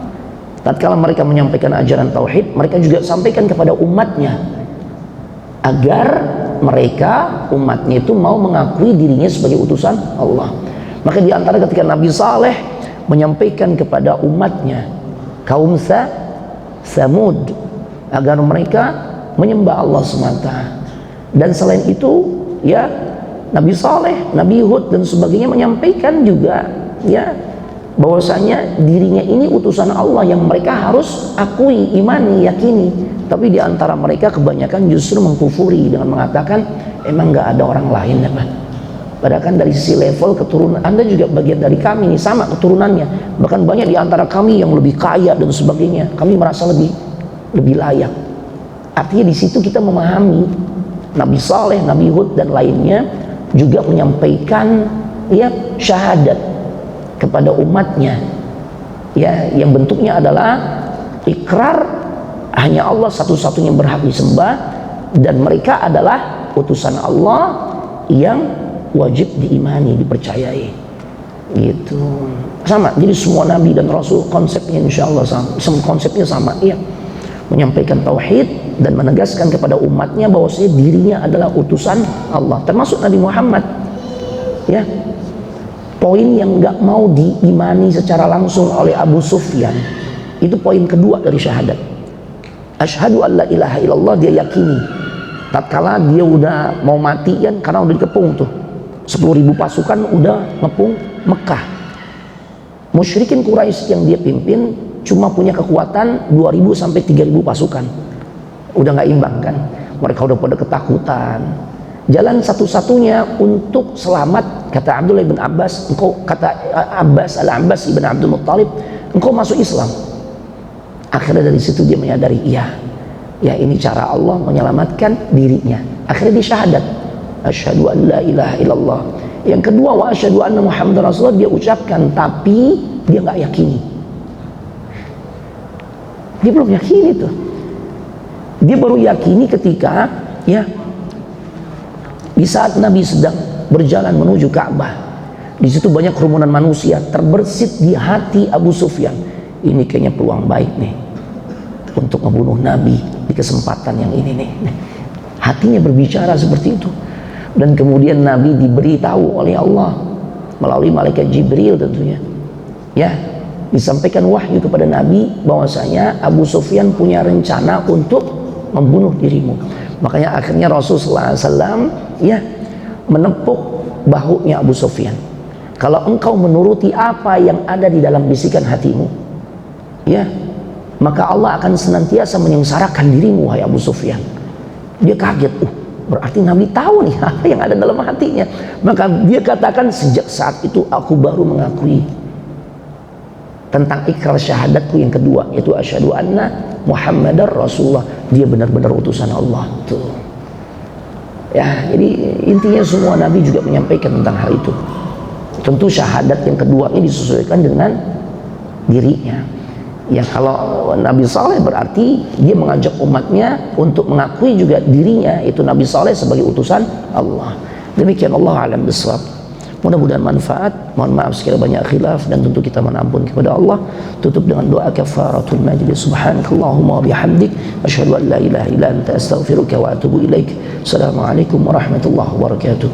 Tatkala mereka menyampaikan ajaran tauhid, mereka juga sampaikan kepada umatnya agar mereka umatnya itu mau mengakui dirinya sebagai utusan Allah. Maka di antara ketika Nabi Saleh menyampaikan kepada umatnya kaum Samud agar mereka menyembah Allah semata. Dan selain itu ya Nabi Saleh, Nabi Hud dan sebagainya menyampaikan juga ya bahwasanya dirinya ini utusan Allah yang mereka harus akui, imani, yakini. Tapi di antara mereka kebanyakan justru mengkufuri dengan mengatakan emang nggak ada orang lain apa. Padahal kan dari sisi level keturunan Anda juga bagian dari kami nih, sama keturunannya. Bahkan banyak di antara kami yang lebih kaya dan sebagainya. Kami merasa lebih layak. Artinya di situ kita memahami Nabi Saleh, Nabi Hud dan lainnya juga menyampaikan ya syahadat kepada umatnya ya yang bentuknya adalah ikrar hanya Allah satu-satunya berhak disembah dan mereka adalah utusan Allah yang wajib diimani, dipercayai gitu. Sama, jadi semua nabi dan rasul konsepnya insyaallah sama, konsepnya sama ya, menyampaikan tauhid dan menegaskan kepada umatnya bahwasanya dirinya adalah utusan Allah, termasuk Nabi Muhammad ya. Poin yang nggak mau diimani secara langsung oleh Abu Sufyan itu poin kedua dari syahadat. Asyhadu an la ilaha illallah, dia yakini tatkala dia udah mau mati kan, karena udah dikepung tuh 10.000 pasukan udah ngepung Mekah. Musyrikin Quraisy yang dia pimpin cuma punya kekuatan 2.000 sampai 3.000 pasukan. Udah nggak imbang kan, mereka udah pada ketakutan. Jalan satu-satunya untuk selamat, kata Abdullah bin Abbas, kata Al-Abbas ibn Abdul Muttalib, engkau masuk Islam. Akhirnya dari situ dia menyadari, ya ini cara Allah menyelamatkan dirinya. Akhirnya dia syahadat, asyhadu an la ilaha illallah. Yang kedua, wa asyhadu anna muhammadar rasulullah, dia ucapkan tapi dia nggak yakini. Dia belum yakini tuh. Dia baru yakini ketika ya di saat Nabi sedang berjalan menuju Ka'bah. Di situ banyak kerumunan manusia, terbersit di hati Abu Sufyan, ini kayaknya peluang baik nih untuk membunuh Nabi di kesempatan yang ini nih. Hatinya berbicara seperti itu. Dan kemudian Nabi diberitahu oleh Allah melalui malaikat Jibril tentunya. Ya, disampaikan wahyu kepada Nabi bahwasanya Abu Sufyan punya rencana untuk membunuh dirimu. Makanya akhirnya Rasulullah SAW ya menepuk bahunya Abu Sufyan. kalau engkau menuruti apa yang ada di dalam bisikan hatimu, ya, maka Allah akan senantiasa menyengsarakan dirimu, wahai Abu Sufyan. Dia kaget, berarti Nabi tahu nih apa yang ada dalam hatinya. Maka dia katakan, sejak saat itu aku baru mengakui tentang ikrar syahadatku yang kedua, yaitu asyhadu anna Muhammadar Rasulullah. Dia benar-benar utusan Allah. Tuh. Ya, jadi intinya semua Nabi juga menyampaikan tentang hal itu. Tentu syahadat yang kedua ini disesuaikan dengan dirinya. Ya, kalau Nabi Saleh berarti dia mengajak umatnya untuk mengakui juga dirinya itu Nabi Saleh sebagai utusan Allah. Demikian, Allah a'lam bishawab. Mudah-mudahan manfaat. Mohon maaf sekiranya banyak khilaf, dan tentu kita menampun kepada Allah. Tutup dengan doa kafaratul majlis. Subhanakallahumma wa bihamdik, asyhadu an la ilaha illa anta, astaghfiruka wa atubu ilaik. Assalamualaikum warahmatullahi wabarakatuh.